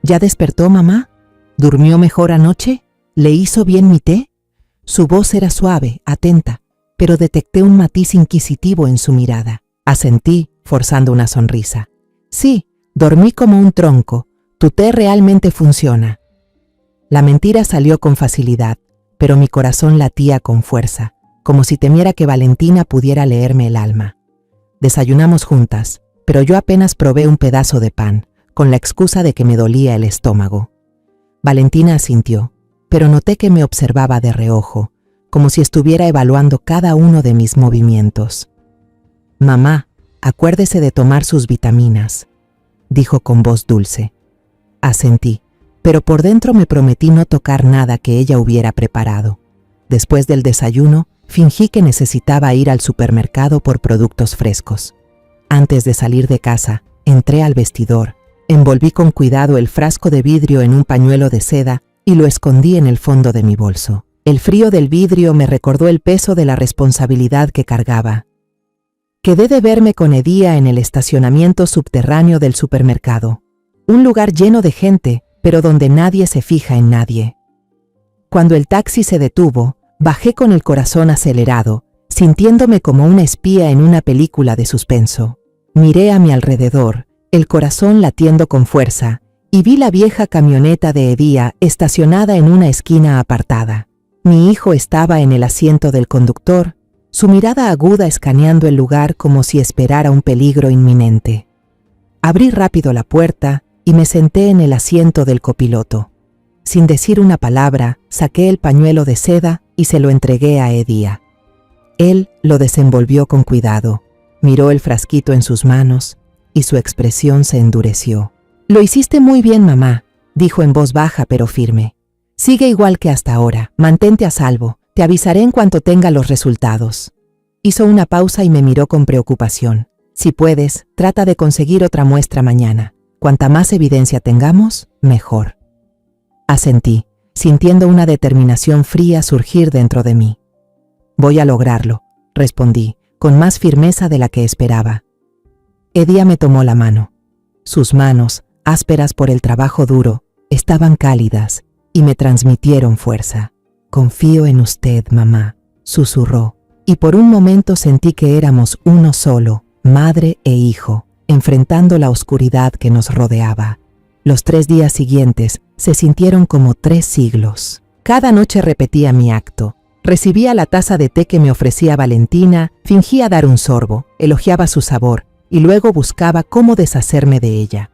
¿Ya despertó, mamá? ¿Durmió mejor anoche? ¿Le hizo bien mi té? Su voz era suave, atenta, pero detecté un matiz inquisitivo en su mirada. Asentí, forzando una sonrisa. Sí, dormí como un tronco. Tu té realmente funciona. La mentira salió con facilidad, pero mi corazón latía con fuerza, como si temiera que Valentina pudiera leerme el alma. Desayunamos juntas, pero yo apenas probé un pedazo de pan, con la excusa de que me dolía el estómago. Valentina asintió, pero noté que me observaba de reojo, como si estuviera evaluando cada uno de mis movimientos. Mamá, acuérdese de tomar sus vitaminas, dijo con voz dulce. Asentí, pero por dentro me prometí no tocar nada que ella hubiera preparado. Después del desayuno, fingí que necesitaba ir al supermercado por productos frescos. Antes de salir de casa, entré al vestidor, envolví con cuidado el frasco de vidrio en un pañuelo de seda y lo escondí en el fondo de mi bolso. El frío del vidrio me recordó el peso de la responsabilidad que cargaba. Quedé de verme con Edía en el estacionamiento subterráneo del supermercado. Un lugar lleno de gente, pero donde nadie se fija en nadie. Cuando el taxi se detuvo, bajé con el corazón acelerado, sintiéndome como una espía en una película de suspenso. Miré a mi alrededor, el corazón latiendo con fuerza, y vi la vieja camioneta de Edía estacionada en una esquina apartada. Mi hijo estaba en el asiento del conductor, su mirada aguda escaneando el lugar como si esperara un peligro inminente. Abrí rápido la puerta y me senté en el asiento del copiloto. Sin decir una palabra, saqué el pañuelo de seda y se lo entregué a Edía. Él lo desenvolvió con cuidado, miró el frasquito en sus manos y su expresión se endureció. «Lo hiciste muy bien, mamá», dijo en voz baja pero firme. «Sigue igual que hasta ahora, mantente a salvo, te avisaré en cuanto tenga los resultados». Hizo una pausa y me miró con preocupación. «Si puedes, trata de conseguir otra muestra mañana. Cuanta más evidencia tengamos, mejor». Asentí, sintiendo una determinación fría surgir dentro de mí. «Voy a lograrlo», respondí, con más firmeza de la que esperaba. Edía me tomó la mano. Sus manos, ásperas por el trabajo duro, estaban cálidas y me transmitieron fuerza. «Confío en usted, mamá», susurró, y por un momento sentí que éramos uno solo, madre e hijo, enfrentando la oscuridad que nos rodeaba. Los 3 días siguientes se sintieron como 3 siglos. Cada noche repetía mi acto. Recibía la taza de té que me ofrecía Valentina, fingía dar un sorbo, elogiaba su sabor y luego buscaba cómo deshacerme de ella.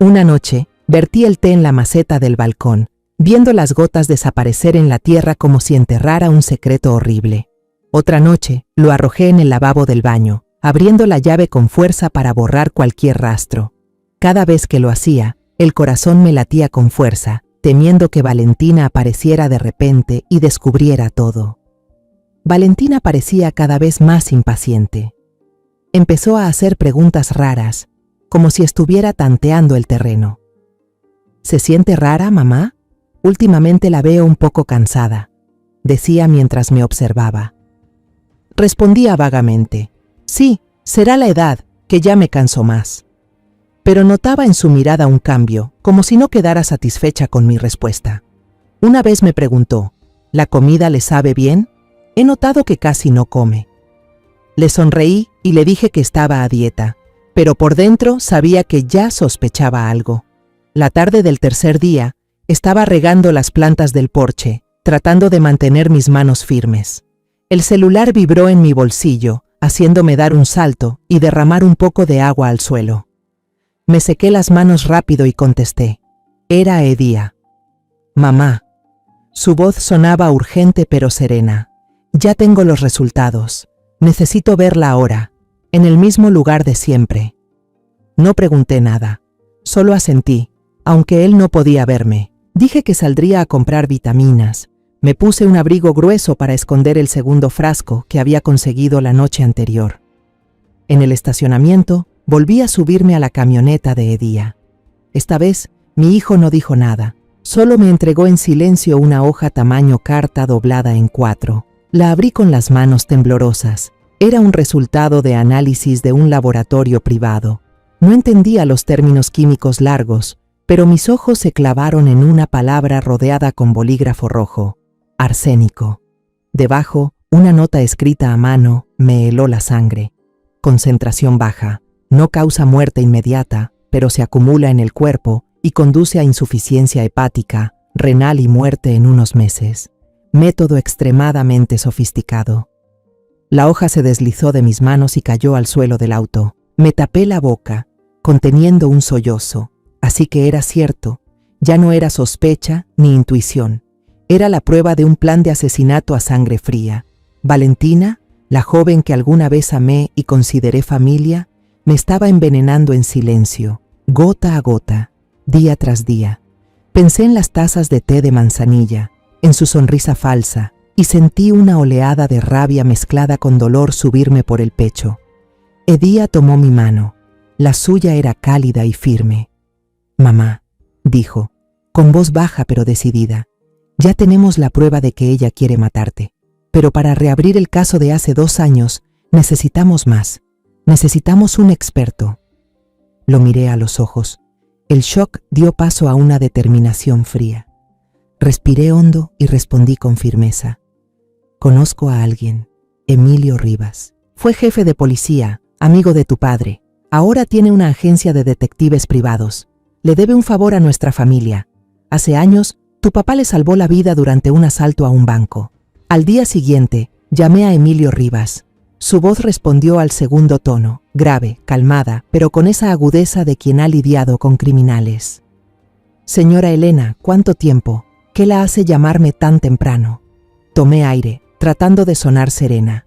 Una noche, vertí el té en la maceta del balcón, viendo las gotas desaparecer en la tierra como si enterrara un secreto horrible. Otra noche, lo arrojé en el lavabo del baño, abriendo la llave con fuerza para borrar cualquier rastro. Cada vez que lo hacía, el corazón me latía con fuerza, temiendo que Valentina apareciera de repente y descubriera todo. Valentina parecía cada vez más impaciente. Empezó a hacer preguntas raras, como si estuviera tanteando el terreno. «¿Se siente rara, mamá? Últimamente la veo un poco cansada», decía mientras me observaba. Respondía vagamente. «Sí, será la edad, que ya me canso más». Pero notaba en su mirada un cambio, como si no quedara satisfecha con mi respuesta. Una vez me preguntó, «¿La comida le sabe bien? He notado que casi no come». Le sonreí y le dije que estaba a dieta, pero por dentro sabía que ya sospechaba algo. La tarde del tercer día, Estaba regando las plantas del porche, tratando de mantener mis manos firmes. El celular vibró en mi bolsillo, haciéndome dar un salto y derramar un poco de agua al suelo. Me sequé las manos rápido y contesté. Era Edía. Mamá. Su voz sonaba urgente pero serena. Ya tengo los resultados. Necesito verla ahora, en el mismo lugar de siempre. No pregunté nada. Solo asentí, aunque él no podía verme. Dije que saldría a comprar vitaminas. Me puse un abrigo grueso para esconder el segundo frasco que había conseguido la noche anterior. En el estacionamiento, volví a subirme a la camioneta de Edía. Esta vez, mi hijo no dijo nada. Solo me entregó en silencio una hoja tamaño carta doblada en 4. La abrí con las manos temblorosas. Era un resultado de análisis de un laboratorio privado. No entendía los términos químicos largos, pero mis ojos se clavaron en una palabra rodeada con bolígrafo rojo. Arsénico. Debajo, una nota escrita a mano me heló la sangre. Concentración baja. No causa muerte inmediata, pero se acumula en el cuerpo y conduce a insuficiencia hepática, renal y muerte en unos meses. Método extremadamente sofisticado. La hoja se deslizó de mis manos y cayó al suelo del auto. Me tapé la boca, conteniendo un sollozo. Así que era cierto. Ya no era sospecha ni intuición. Era la prueba de un plan de asesinato a sangre fría. Valentina, la joven que alguna vez amé y consideré familia, me estaba envenenando en silencio, gota a gota, día tras día. Pensé en las tazas de té de manzanilla, en su sonrisa falsa, y sentí una oleada de rabia mezclada con dolor subirme por el pecho. Edía tomó mi mano. La suya era cálida y firme. Mamá, dijo, con voz baja pero decidida, ya tenemos la prueba de que ella quiere matarte. Pero para reabrir el caso de hace 2 años, necesitamos más. Necesitamos un experto. Lo miré a los ojos. El shock dio paso a una determinación fría. Respiré hondo y respondí con firmeza. Conozco a alguien, Emilio Rivas. Fue jefe de policía, amigo de tu padre. Ahora tiene una agencia de detectives privados. Le debe un favor a nuestra familia. Hace años, tu papá le salvó la vida durante un asalto a un banco. Al día siguiente, llamé a Emilio Rivas. Su voz respondió al segundo tono, grave, calmada, pero con esa agudeza de quien ha lidiado con criminales. Señora Elena, ¿cuánto tiempo? ¿Qué la hace llamarme tan temprano? Tomé aire, tratando de sonar serena.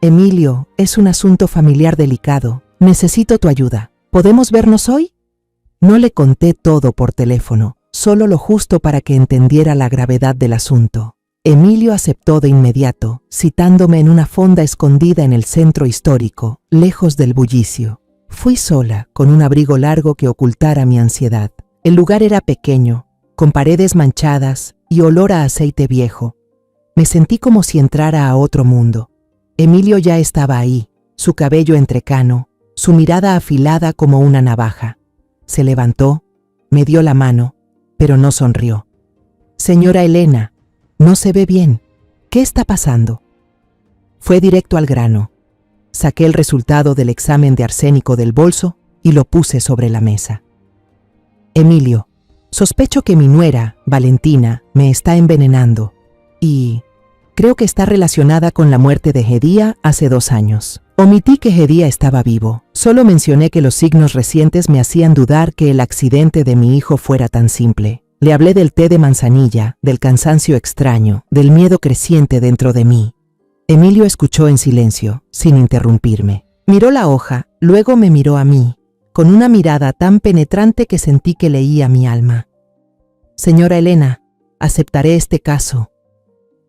Emilio, es un asunto familiar delicado. Necesito tu ayuda. ¿Podemos vernos hoy? No le conté todo por teléfono, solo lo justo para que entendiera la gravedad del asunto. Emilio aceptó de inmediato, citándome en una fonda escondida en el centro histórico, lejos del bullicio. Fui sola, con un abrigo largo que ocultara mi ansiedad. El lugar era pequeño, con paredes manchadas y olor a aceite viejo. Me sentí como si entrara a otro mundo. Emilio ya estaba ahí, su cabello entrecano, su mirada afilada como una navaja. Se levantó, me dio la mano, pero no sonrió. Señora Elena, no se ve bien. ¿Qué está pasando? Fue directo al grano. Saqué el resultado del examen de arsénico del bolso y lo puse sobre la mesa. Emilio, sospecho que mi nuera, Valentina, me está envenenando y creo que está relacionada con la muerte de Edía hace 2 años. Omití que Edía estaba vivo. Solo mencioné que los signos recientes me hacían dudar que el accidente de mi hijo fuera tan simple. Le hablé del té de manzanilla, del cansancio extraño, del miedo creciente dentro de mí. Emilio escuchó en silencio, sin interrumpirme. Miró la hoja, luego me miró a mí, con una mirada tan penetrante que sentí que leía mi alma. Señora Elena, aceptaré este caso.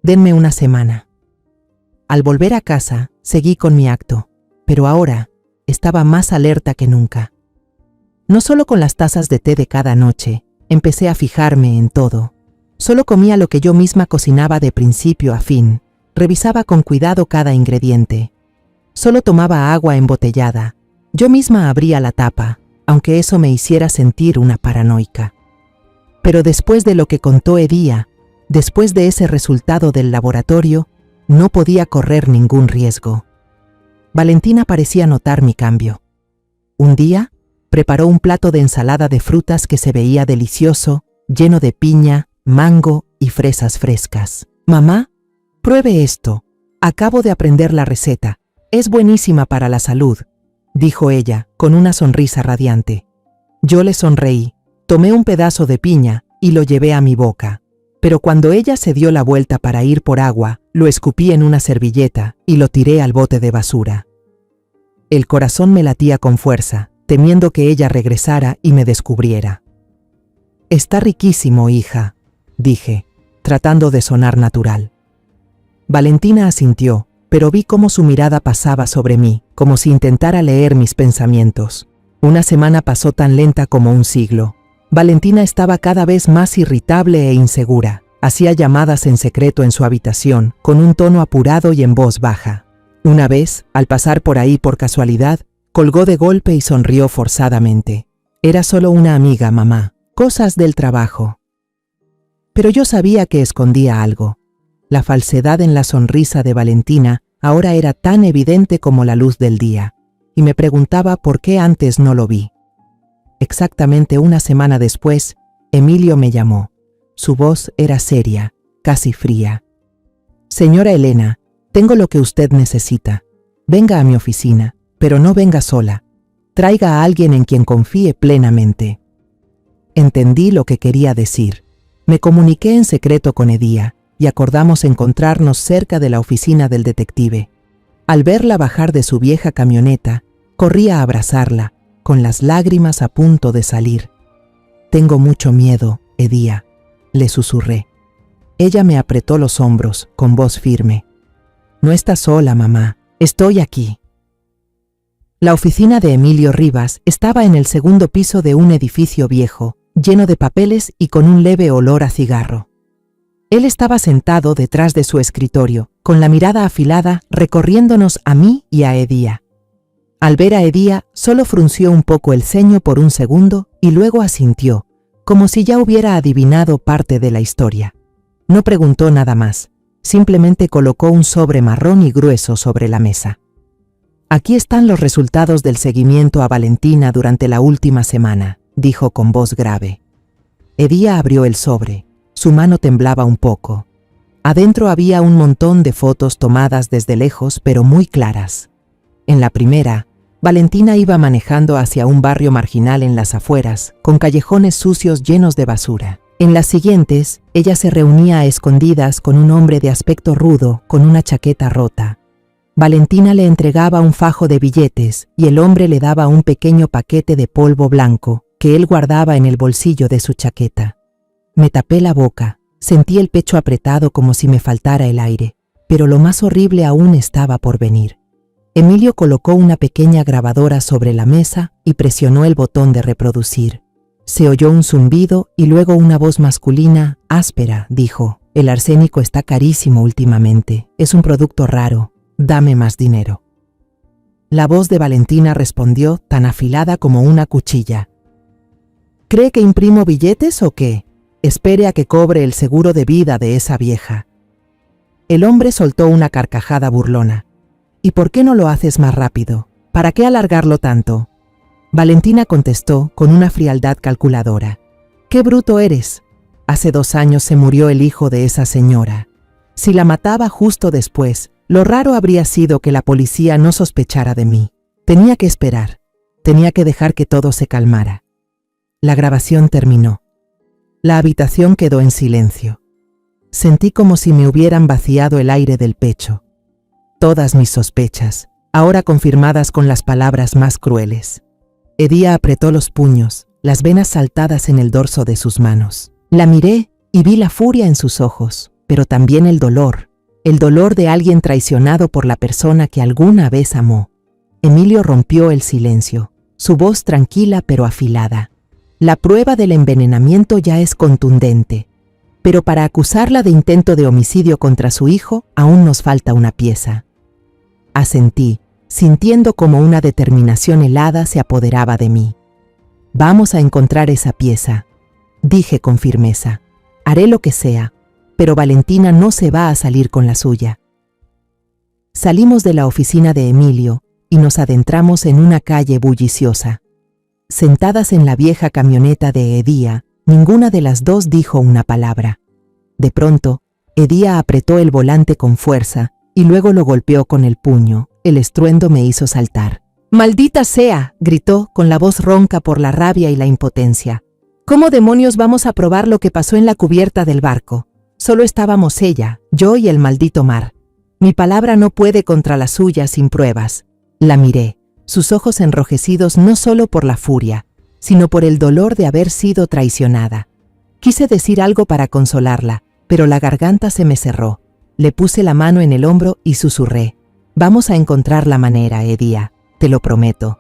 Denme una semana. Al volver a casa, seguí con mi acto, pero ahora estaba más alerta que nunca. No solo con las tazas de té de cada noche, empecé a fijarme en todo. Solo comía lo que yo misma cocinaba de principio a fin. Revisaba con cuidado cada ingrediente. Solo tomaba agua embotellada. Yo misma abría la tapa, aunque eso me hiciera sentir una paranoica. Pero después de lo que contó Edía, después de ese resultado del laboratorio, no podía correr ningún riesgo. Valentina parecía notar mi cambio. Un día, preparó un plato de ensalada de frutas que se veía delicioso lleno de piña, mango y fresas frescas. «Mamá, pruebe esto. Acabo de aprender la receta. Es buenísima para la salud», dijo ella, con una sonrisa radiante. Yo le sonreí, tomé un pedazo de piña y lo llevé a mi boca. Pero cuando ella se dio la vuelta para ir por agua, lo escupí en una servilleta y lo tiré al bote de basura. El corazón me latía con fuerza, temiendo que ella regresara y me descubriera. «Está riquísimo, hija», dije, tratando de sonar natural. Valentina asintió, pero vi cómo su mirada pasaba sobre mí, como si intentara leer mis pensamientos. Una semana pasó tan lenta como un siglo. Valentina estaba cada vez más irritable e insegura. Hacía llamadas en secreto en su habitación, con un tono apurado y en voz baja. Una vez, al pasar por ahí por casualidad, colgó de golpe y sonrió forzadamente. «Era solo una amiga, mamá. Cosas del trabajo». Pero yo sabía que escondía algo. La falsedad en la sonrisa de Valentina ahora era tan evidente como la luz del día, y me preguntaba por qué antes no lo vi. Exactamente una semana después, Emilio me llamó. Su voz era seria, casi fría. «Señora Elena, tengo lo que usted necesita. Venga a mi oficina, pero no venga sola. Traiga a alguien en quien confíe plenamente». Entendí lo que quería decir. Me comuniqué en secreto con Edía y acordamos encontrarnos cerca de la oficina del detective. Al verla bajar de su vieja camioneta, corrí a abrazarla, con las lágrimas a punto de salir. «Tengo mucho miedo, Edía», le susurré. Ella me apretó los hombros, con voz firme. «No estás sola, mamá. Estoy aquí». La oficina de Emilio Rivas estaba en el segundo piso de un edificio viejo, lleno de papeles y con un leve olor a cigarro. Él estaba sentado detrás de su escritorio, con la mirada afilada, recorriéndonos a mí y a Edía. Al ver a Edía, solo frunció un poco el ceño por un segundo y luego asintió, como si ya hubiera adivinado parte de la historia. No preguntó nada más, simplemente colocó un sobre marrón y grueso sobre la mesa. «Aquí están los resultados del seguimiento a Valentina durante la última semana», dijo con voz grave. Edía abrió el sobre. Su mano temblaba un poco. Adentro había un montón de fotos tomadas desde lejos, pero muy claras. En la primera, Valentina iba manejando hacia un barrio marginal en las afueras, con callejones sucios llenos de basura. En las siguientes, ella se reunía a escondidas con un hombre de aspecto rudo, con una chaqueta rota. Valentina le entregaba un fajo de billetes y el hombre le daba un pequeño paquete de polvo blanco que él guardaba en el bolsillo de su chaqueta. Me tapé la boca, sentí el pecho apretado como si me faltara el aire, pero lo más horrible aún estaba por venir. Emilio colocó una pequeña grabadora sobre la mesa y presionó el botón de reproducir. Se oyó un zumbido y luego una voz masculina, áspera, dijo: «El arsénico está carísimo últimamente, es un producto raro, dame más dinero». La voz de Valentina respondió tan afilada como una cuchilla: «¿Cree que imprimo billetes o qué? Espere a que cobre el seguro de vida de esa vieja». El hombre soltó una carcajada burlona. «¿Y por qué no lo haces más rápido? ¿Para qué alargarlo tanto?». Valentina contestó con una frialdad calculadora: «¡Qué bruto eres! Hace 2 años se murió el hijo de esa señora. Si la mataba justo después, lo raro habría sido que la policía no sospechara de mí. Tenía que esperar. Tenía que dejar que todo se calmara». La grabación terminó. La habitación quedó en silencio. Sentí como si me hubieran vaciado el aire del pecho. Todas mis sospechas, ahora confirmadas con las palabras más crueles. Edía apretó los puños, las venas saltadas en el dorso de sus manos. La miré y vi la furia en sus ojos, pero también el dolor de alguien traicionado por la persona que alguna vez amó. Emilio rompió el silencio, su voz tranquila pero afilada. «La prueba del envenenamiento ya es contundente, pero para acusarla de intento de homicidio contra su hijo aún nos falta una pieza». Asentí, sintiendo como una determinación helada se apoderaba de mí. «Vamos a encontrar esa pieza», dije con firmeza. «Haré lo que sea, pero Valentina no se va a salir con la suya». Salimos de la oficina de Emilio y nos adentramos en una calle bulliciosa. Sentadas en la vieja camioneta de Edía, Ninguna de las dos dijo una palabra. De pronto, Edía apretó el volante con fuerza y luego lo golpeó con el puño. El estruendo me hizo saltar. ¡Maldita sea!, gritó con la voz ronca por la rabia y la impotencia. ¿Cómo demonios vamos a probar lo que pasó en la cubierta del barco? Solo estábamos ella, yo y el maldito mar. Mi palabra no puede contra la suya sin pruebas. La miré, sus ojos enrojecidos no solo por la furia, sino por el dolor de haber sido traicionada. Quise decir algo para consolarla, pero la garganta se me cerró. Le puse la mano en el hombro y susurré: «Vamos a encontrar la manera, Edía, te lo prometo».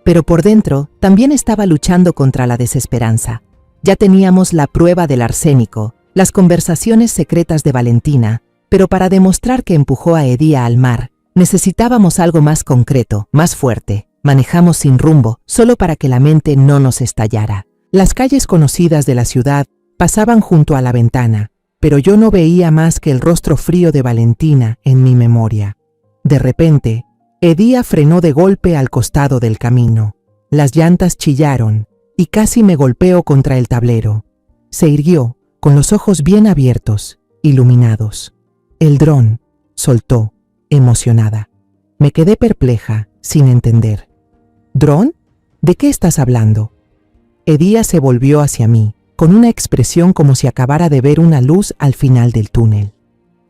Pero por dentro también estaba luchando contra la desesperanza. Ya teníamos la prueba del arsénico, las conversaciones secretas de Valentina, pero para demostrar que empujó a Edía al mar, necesitábamos algo más concreto, más fuerte. Manejamos sin rumbo, solo para que la mente no nos estallara. Las calles conocidas de la ciudad pasaban junto a la ventana, pero yo no veía más que el rostro frío de Valentina en mi memoria. De repente, Edía frenó de golpe al costado del camino. Las llantas chillaron y casi me golpeó contra el tablero. Se irguió, con los ojos bien abiertos, iluminados. «El dron», soltó, emocionada. Me quedé perpleja, sin entender. «¿Dron? ¿De qué estás hablando?» Edía se volvió hacia mí, con una expresión como si acabara de ver una luz al final del túnel.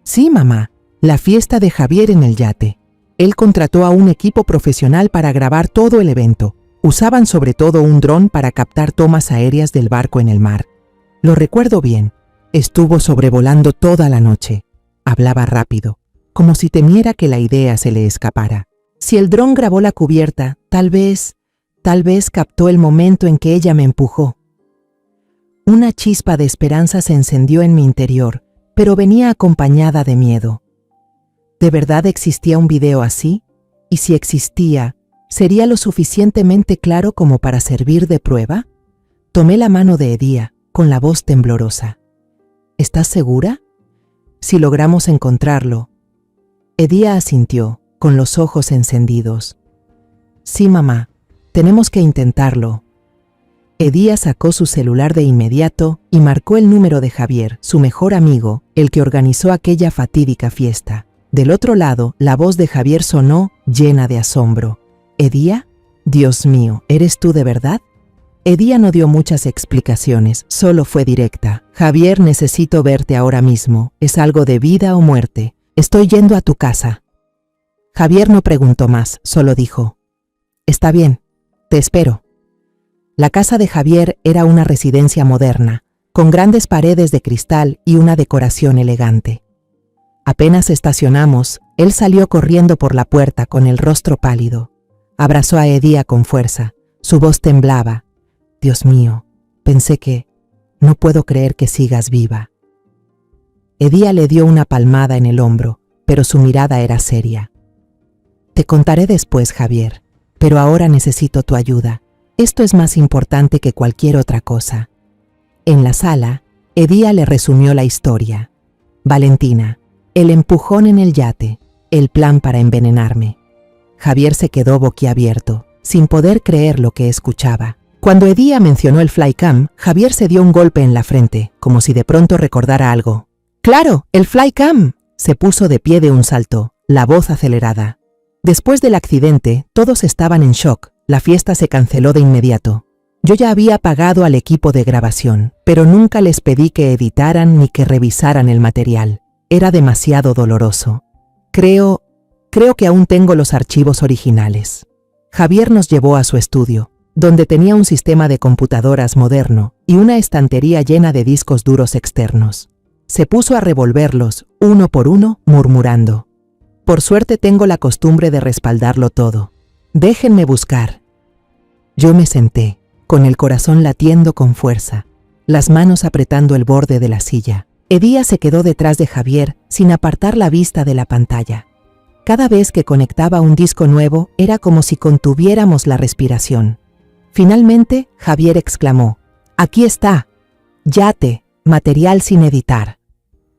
«Sí, mamá, la fiesta de Javier en el yate. Él contrató a un equipo profesional para grabar todo el evento. Usaban sobre todo un dron para captar tomas aéreas del barco en el mar. Lo recuerdo bien. Estuvo sobrevolando toda la noche. Hablaba rápido, como si temiera que la idea se le escapara. Si el dron grabó la cubierta, tal vez captó el momento en que ella me empujó». Una chispa de esperanza se encendió en mi interior, pero venía acompañada de miedo. ¿De verdad existía un video así? Y si existía, ¿sería lo suficientemente claro como para servir de prueba? Tomé la mano de Edía, con la voz temblorosa. ¿Estás segura? Si logramos encontrarlo. Edía asintió, con los ojos encendidos. Sí, mamá, tenemos que intentarlo. Edía sacó su celular de inmediato y marcó el número de Javier, su mejor amigo, el que organizó aquella fatídica fiesta. Del otro lado, la voz de Javier sonó llena de asombro. «¿Edía? Dios mío, ¿eres tú de verdad?» Edía no dio muchas explicaciones, solo fue directa. «Javier, necesito verte ahora mismo. Es algo de vida o muerte. Estoy yendo a tu casa». Javier no preguntó más, solo dijo: «Está bien, te espero». La casa de Javier era una residencia moderna, con grandes paredes de cristal y una decoración elegante. Apenas estacionamos, él salió corriendo por la puerta con el rostro pálido. Abrazó a Edía con fuerza, su voz temblaba. «Dios mío, pensé que... no puedo creer que sigas viva». Edía le dio una palmada en el hombro, pero su mirada era seria. «Te contaré después, Javier, pero ahora necesito tu ayuda. Esto es más importante que cualquier otra cosa». En la sala, Edía le resumió la historia. Valentina, el empujón en el yate, el plan para envenenarme. Javier se quedó boquiabierto, sin poder creer lo que escuchaba. Cuando Edía mencionó el flycam, Javier se dio un golpe en la frente, como si de pronto recordara algo. «¡Claro, el flycam!». Se puso de pie de un salto, la voz acelerada. Después del accidente, todos estaban en shock. La fiesta se canceló de inmediato. Yo ya había pagado al equipo de grabación, pero nunca les pedí que editaran ni que revisaran el material. Era demasiado doloroso. Creo que aún tengo los archivos originales. Javier nos llevó a su estudio, donde tenía un sistema de computadoras moderno y una estantería llena de discos duros externos. Se puso a revolverlos, uno por uno, murmurando: «Por suerte tengo la costumbre de respaldarlo todo. Déjenme buscar». Yo me senté, con el corazón latiendo con fuerza, las manos apretando el borde de la silla. Edía se quedó detrás de Javier sin apartar la vista de la pantalla. Cada vez que conectaba un disco nuevo era como si contuviéramos la respiración. Finalmente, Javier exclamó: «Aquí está, yate, material sin editar».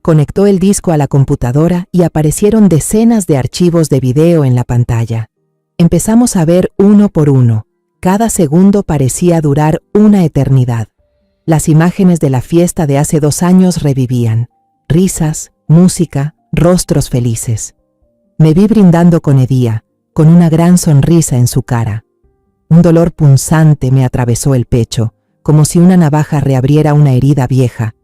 Conectó el disco a la computadora y aparecieron decenas de archivos de video en la pantalla. Empezamos a ver uno por uno. Cada segundo parecía durar una eternidad. Las imágenes de la fiesta de hace 2 años revivían. Risas, música, rostros felices. Me vi brindando con Edía, con una gran sonrisa en su cara. Un dolor punzante me atravesó el pecho, como si una navaja reabriera una herida vieja.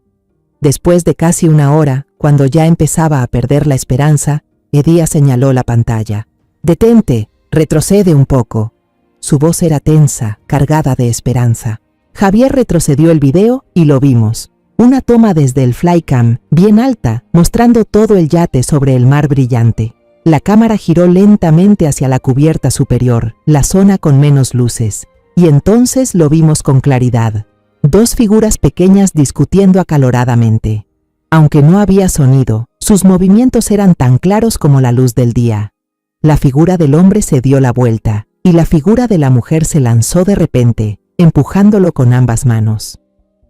Después de casi 1 hora, cuando ya empezaba a perder la esperanza, Edía señaló la pantalla. «Detente, retrocede un poco». Su voz era tensa, cargada de esperanza. Javier retrocedió el video y lo vimos. Una toma desde el Flycam, bien alta, mostrando todo el yate sobre el mar brillante. La cámara giró lentamente hacia la cubierta superior, la zona con menos luces, y entonces lo vimos con claridad. 2 figuras pequeñas discutiendo acaloradamente. Aunque no había sonido, sus movimientos eran tan claros como la luz del día. La figura del hombre se dio la vuelta, y la figura de la mujer se lanzó de repente, empujándolo con ambas manos.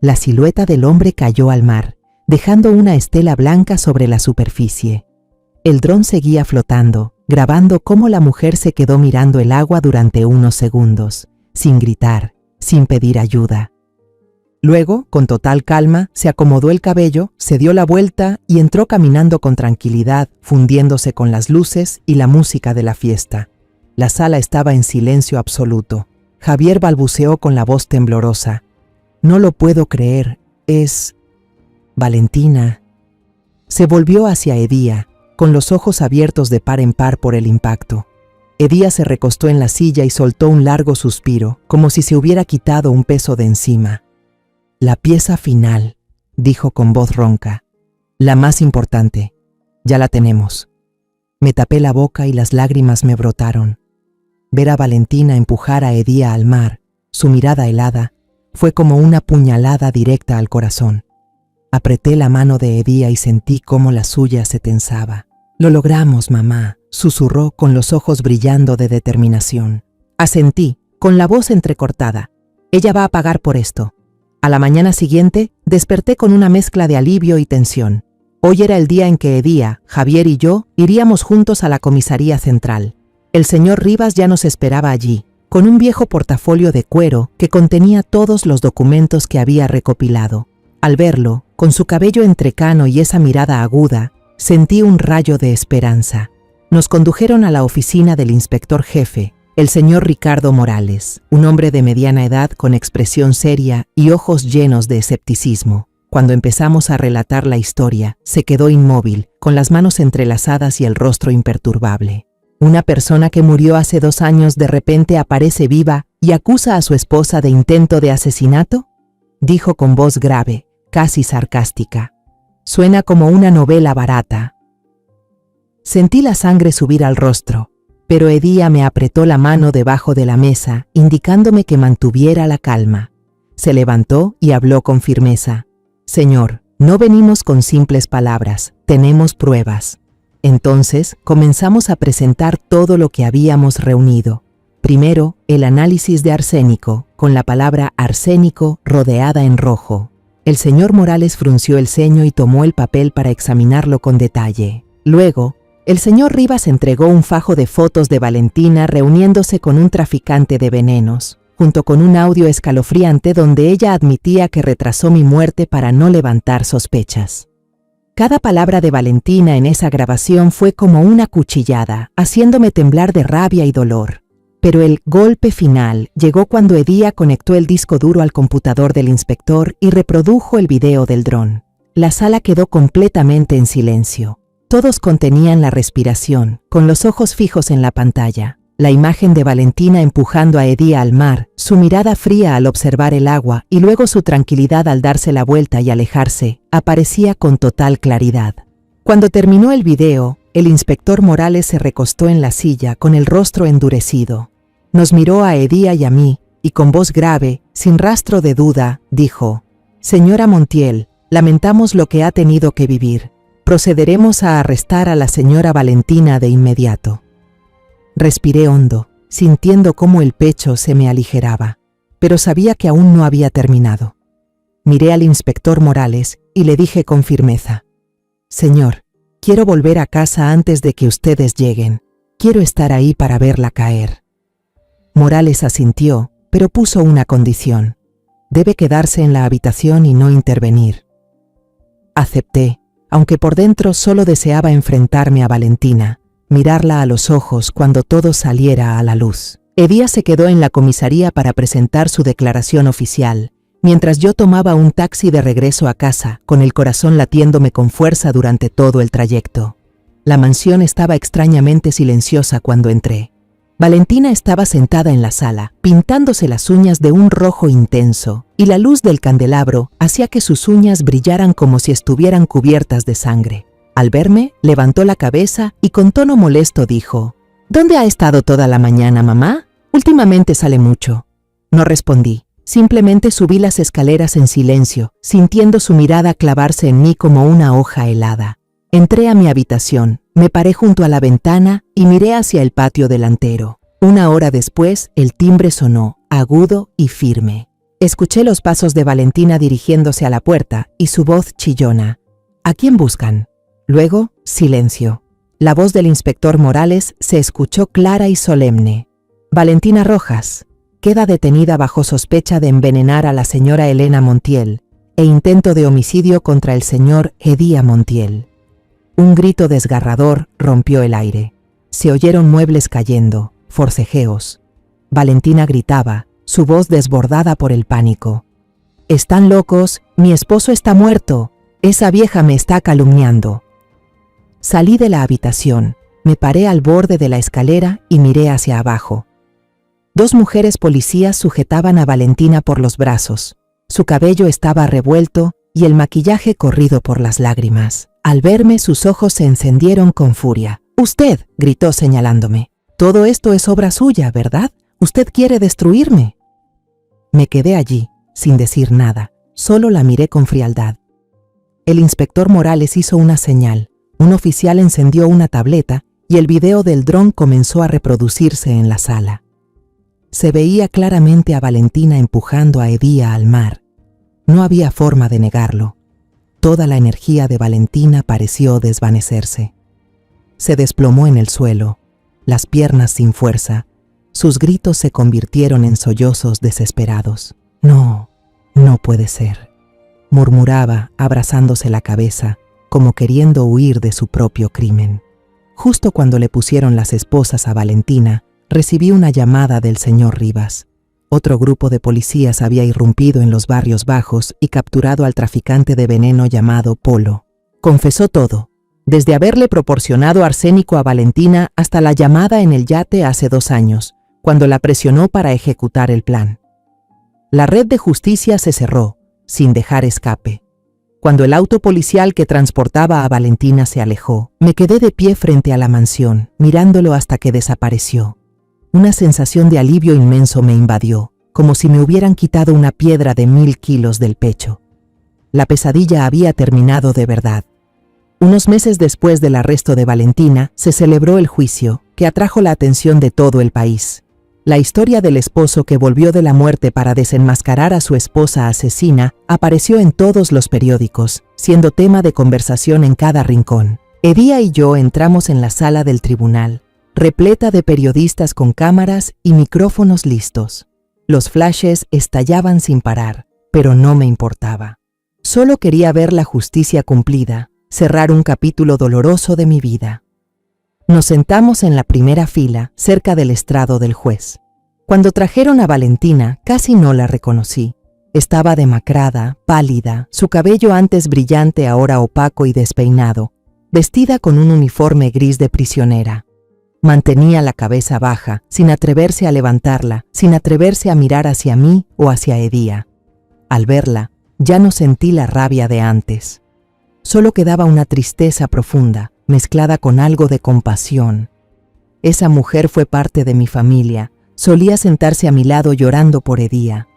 La silueta del hombre cayó al mar, dejando una estela blanca sobre la superficie. El dron seguía flotando, grabando cómo la mujer se quedó mirando el agua durante unos segundos, sin gritar, sin pedir ayuda. Luego, con total calma, se acomodó el cabello, se dio la vuelta y entró caminando con tranquilidad, fundiéndose con las luces y la música de la fiesta. La sala estaba en silencio absoluto. Javier balbuceó con la voz temblorosa. «No lo puedo creer, es... Valentina». Se volvió hacia Edía, con los ojos abiertos de par en par por el impacto. Edía se recostó en la silla y soltó un largo suspiro, como si se hubiera quitado un peso de encima. «La pieza final», dijo con voz ronca. «La más importante. Ya la tenemos». Me tapé la boca y las lágrimas me brotaron. Ver a Valentina empujar a Edía al mar, su mirada helada, fue como una puñalada directa al corazón. Apreté la mano de Edía y sentí cómo la suya se tensaba. «Lo logramos, mamá», susurró con los ojos brillando de determinación. Asentí, con la voz entrecortada. «Ella va a pagar por esto». A la mañana siguiente, desperté con una mezcla de alivio y tensión. Hoy era el día en que Edía, Javier y yo iríamos juntos a la comisaría central. El señor Rivas ya nos esperaba allí, con un viejo portafolio de cuero que contenía todos los documentos que había recopilado. Al verlo, con su cabello entrecano y esa mirada aguda, sentí un rayo de esperanza. Nos condujeron a la oficina del inspector jefe, el señor Ricardo Morales, un hombre de mediana edad con expresión seria y ojos llenos de escepticismo. Cuando empezamos a relatar la historia, se quedó inmóvil, con las manos entrelazadas y el rostro imperturbable. ¿Una persona que murió hace 2 años de repente aparece viva y acusa a su esposa de intento de asesinato?», dijo con voz grave, casi sarcástica. «Suena como una novela barata». Sentí la sangre subir al rostro, pero Edía me apretó la mano debajo de la mesa, indicándome que mantuviera la calma. Se levantó y habló con firmeza. «Señor, no venimos con simples palabras, tenemos pruebas». Entonces comenzamos a presentar todo lo que habíamos reunido. Primero, el análisis de arsénico, con la palabra arsénico rodeada en rojo. El señor Morales frunció el ceño y tomó el papel para examinarlo con detalle. Luego, el señor Rivas entregó un fajo de fotos de Valentina reuniéndose con un traficante de venenos, junto con un audio escalofriante donde ella admitía que retrasó mi muerte para no levantar sospechas. Cada palabra de Valentina en esa grabación fue como una cuchillada, haciéndome temblar de rabia y dolor. Pero el golpe final llegó cuando Edía conectó el disco duro al computador del inspector y reprodujo el video del dron. La sala quedó completamente en silencio. Todos contenían la respiración, con los ojos fijos en la pantalla. La imagen de Valentina empujando a Edía al mar, su mirada fría al observar el agua y luego su tranquilidad al darse la vuelta y alejarse, aparecía con total claridad. Cuando terminó el video, el inspector Morales se recostó en la silla con el rostro endurecido. Nos miró a Edía y a mí, y con voz grave, sin rastro de duda, dijo: «Señora Montiel, lamentamos lo que ha tenido que vivir. Procederemos a arrestar a la señora Valentina de inmediato». Respiré hondo, sintiendo cómo el pecho se me aligeraba, pero sabía que aún no había terminado. Miré al inspector Morales y le dije con firmeza: «Señor, quiero volver a casa antes de que ustedes lleguen. Quiero estar ahí para verla caer». Morales asintió, pero puso una condición. Debe quedarse en la habitación y no intervenir. Acepté, aunque por dentro solo deseaba enfrentarme a Valentina, mirarla a los ojos cuando todo saliera a la luz. Edía se quedó en la comisaría para presentar su declaración oficial, mientras yo tomaba un taxi de regreso a casa, con el corazón latiéndome con fuerza durante todo el trayecto. La mansión estaba extrañamente silenciosa cuando entré. Valentina estaba sentada en la sala, pintándose las uñas de un rojo intenso, y la luz del candelabro hacía que sus uñas brillaran como si estuvieran cubiertas de sangre. Al verme, levantó la cabeza y con tono molesto dijo: «¿Dónde ha estado toda la mañana, mamá? Últimamente sale mucho». No respondí, simplemente subí las escaleras en silencio, sintiendo su mirada clavarse en mí como una hoja helada. Entré a mi habitación, me paré junto a la ventana y miré hacia el patio delantero. 1 hora después, el timbre sonó, agudo y firme. Escuché los pasos de Valentina dirigiéndose a la puerta y su voz chillona: «¿A quién buscan?». Luego, silencio. La voz del inspector Morales se escuchó clara y solemne: «Valentina Rojas queda detenida bajo sospecha de envenenar a la señora Elena Montiel e intento de homicidio contra el señor Edía Montiel». Un grito desgarrador rompió el aire. Se oyeron muebles cayendo, forcejeos. Valentina gritaba, su voz desbordada por el pánico: «¡Están locos! ¡Mi esposo está muerto! ¡Esa vieja me está calumniando!». Salí de la habitación, me paré al borde de la escalera y miré hacia abajo. 2 mujeres policías sujetaban a Valentina por los brazos. Su cabello estaba revuelto y el maquillaje corrido por las lágrimas. Al verme, sus ojos se encendieron con furia. «Usted», gritó señalándome, «todo esto es obra suya, ¿verdad? Usted quiere destruirme». Me quedé allí, sin decir nada, solo la miré con frialdad. El inspector Morales hizo una señal, un oficial encendió una tableta y el video del dron comenzó a reproducirse en la sala. Se veía claramente a Valentina empujando a Edía al mar. No había forma de negarlo. Toda la energía de Valentina pareció desvanecerse. Se desplomó en el suelo, las piernas sin fuerza. Sus gritos se convirtieron en sollozos desesperados. «No, no puede ser», murmuraba, abrazándose la cabeza, como queriendo huir de su propio crimen. Justo cuando le pusieron las esposas a Valentina, recibí una llamada del señor Rivas. Otro grupo de policías había irrumpido en los barrios bajos y capturado al traficante de veneno llamado Polo. Confesó todo, desde haberle proporcionado arsénico a Valentina hasta la llamada en el yate hace 2 años, cuando la presionó para ejecutar el plan. La red de justicia se cerró, sin dejar escape. Cuando el auto policial que transportaba a Valentina se alejó, me quedé de pie frente a la mansión, mirándolo hasta que desapareció. Una sensación de alivio inmenso me invadió, como si me hubieran quitado una piedra de 1000 kilos del pecho. La pesadilla había terminado de verdad. Unos meses después del arresto de Valentina, se celebró el juicio, que atrajo la atención de todo el país. La historia del esposo que volvió de la muerte para desenmascarar a su esposa asesina apareció en todos los periódicos, siendo tema de conversación en cada rincón. Edía y yo entramos en la sala del tribunal, repleta de periodistas con cámaras y micrófonos listos. Los flashes estallaban sin parar, pero no me importaba. Solo quería ver la justicia cumplida, cerrar un capítulo doloroso de mi vida. Nos sentamos en la primera fila, cerca del estrado del juez. Cuando trajeron a Valentina, casi no la reconocí. Estaba demacrada, pálida, su cabello antes brillante ahora opaco y despeinado, vestida con un uniforme gris de prisionera. Mantenía la cabeza baja, sin atreverse a levantarla, sin atreverse a mirar hacia mí o hacia Edía. Al verla, ya no sentí la rabia de antes. Solo quedaba una tristeza profunda, mezclada con algo de compasión. Esa mujer fue parte de mi familia, solía sentarse a mi lado llorando por Edía.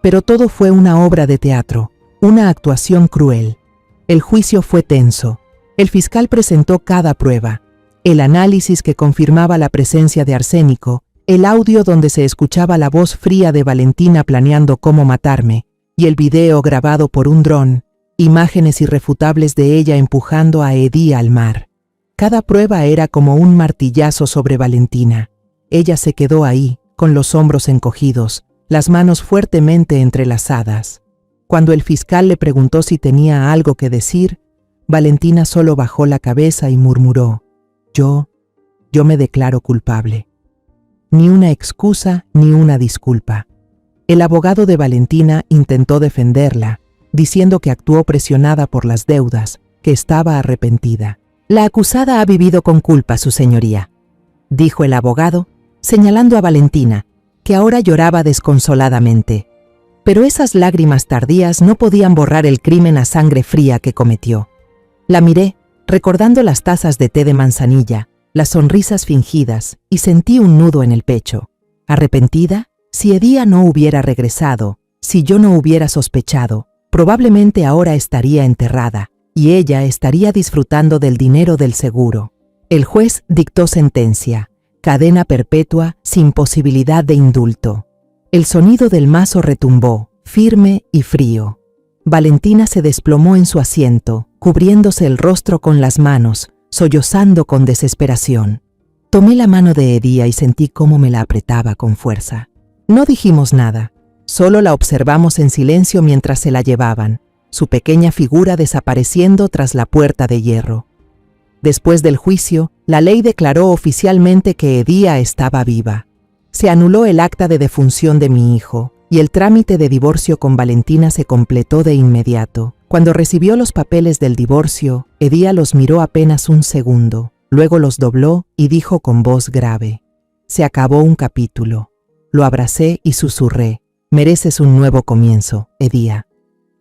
Pero todo fue una obra de teatro, una actuación cruel. El juicio fue tenso. El fiscal presentó cada prueba. El análisis que confirmaba la presencia de arsénico, el audio donde se escuchaba la voz fría de Valentina planeando cómo matarme, y el video grabado por un dron, imágenes irrefutables de ella empujando a Edía al mar. Cada prueba era como un martillazo sobre Valentina. Ella se quedó ahí, con los hombros encogidos, las manos fuertemente entrelazadas. Cuando el fiscal le preguntó si tenía algo que decir, Valentina solo bajó la cabeza y murmuró: Yo me declaro culpable. Ni una excusa ni una disculpa. El abogado de Valentina intentó defenderla, diciendo que actuó presionada por las deudas, que estaba arrepentida. La acusada ha vivido con culpa, su señoría, dijo el abogado, señalando a Valentina, que ahora lloraba desconsoladamente. Pero esas lágrimas tardías no podían borrar el crimen a sangre fría que cometió. La miré, recordando las tazas de té de manzanilla, las sonrisas fingidas, y sentí un nudo en el pecho. Arrepentida, si Edía no hubiera regresado, si yo no hubiera sospechado, probablemente ahora estaría enterrada, y ella estaría disfrutando del dinero del seguro. El juez dictó sentencia: cadena perpetua sin posibilidad de indulto. El sonido del mazo retumbó, firme y frío. Valentina se desplomó en su asiento, cubriéndose el rostro con las manos, sollozando con desesperación. Tomé la mano de Edía y sentí cómo me la apretaba con fuerza. No dijimos nada, solo la observamos en silencio mientras se la llevaban, su pequeña figura desapareciendo tras la puerta de hierro. Después del juicio, la ley declaró oficialmente que Edía estaba viva. Se anuló el acta de defunción de mi hijo, y el trámite de divorcio con Valentina se completó de inmediato. Cuando recibió los papeles del divorcio, Edía los miró apenas un segundo, luego los dobló y dijo con voz grave: Se acabó un capítulo. Lo abracé y susurré: Mereces un nuevo comienzo, Edía.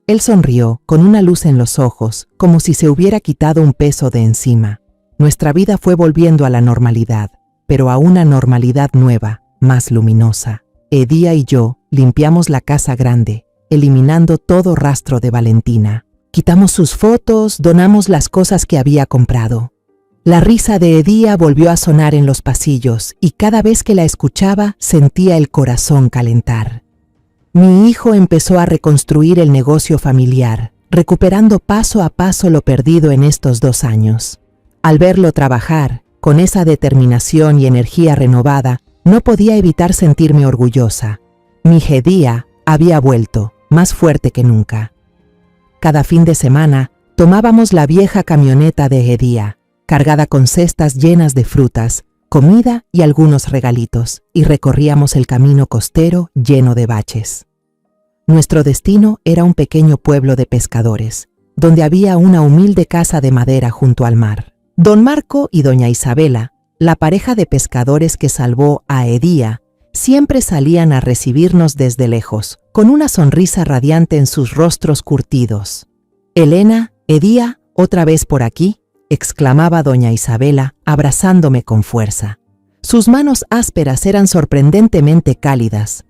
Él sonrió, con una luz en los ojos, como si se hubiera quitado un peso de encima. Nuestra vida fue volviendo a la normalidad, pero a una normalidad nueva, más luminosa. Edía y yo limpiamos la casa grande, eliminando todo rastro de Valentina. Quitamos sus fotos, donamos las cosas que había comprado. La risa de Edía volvió a sonar en los pasillos y cada vez que la escuchaba sentía el corazón calentar. Mi hijo empezó a reconstruir el negocio familiar, recuperando paso a paso lo perdido en estos 2 años. Al verlo trabajar, con esa determinación y energía renovada, no podía evitar sentirme orgullosa. Mi Edía había vuelto, más fuerte que nunca. Cada fin de semana, tomábamos la vieja camioneta de Edía, cargada con cestas llenas de frutas, comida y algunos regalitos, y recorríamos el camino costero lleno de baches. Nuestro destino era un pequeño pueblo de pescadores, donde había una humilde casa de madera junto al mar. Don Marco y doña Isabela, la pareja de pescadores que salvó a Edía, siempre salían a recibirnos desde lejos, con una sonrisa radiante en sus rostros curtidos. «Elena, Edía, ¿otra vez por aquí?», exclamaba doña Isabela, abrazándome con fuerza. Sus manos ásperas eran sorprendentemente cálidas,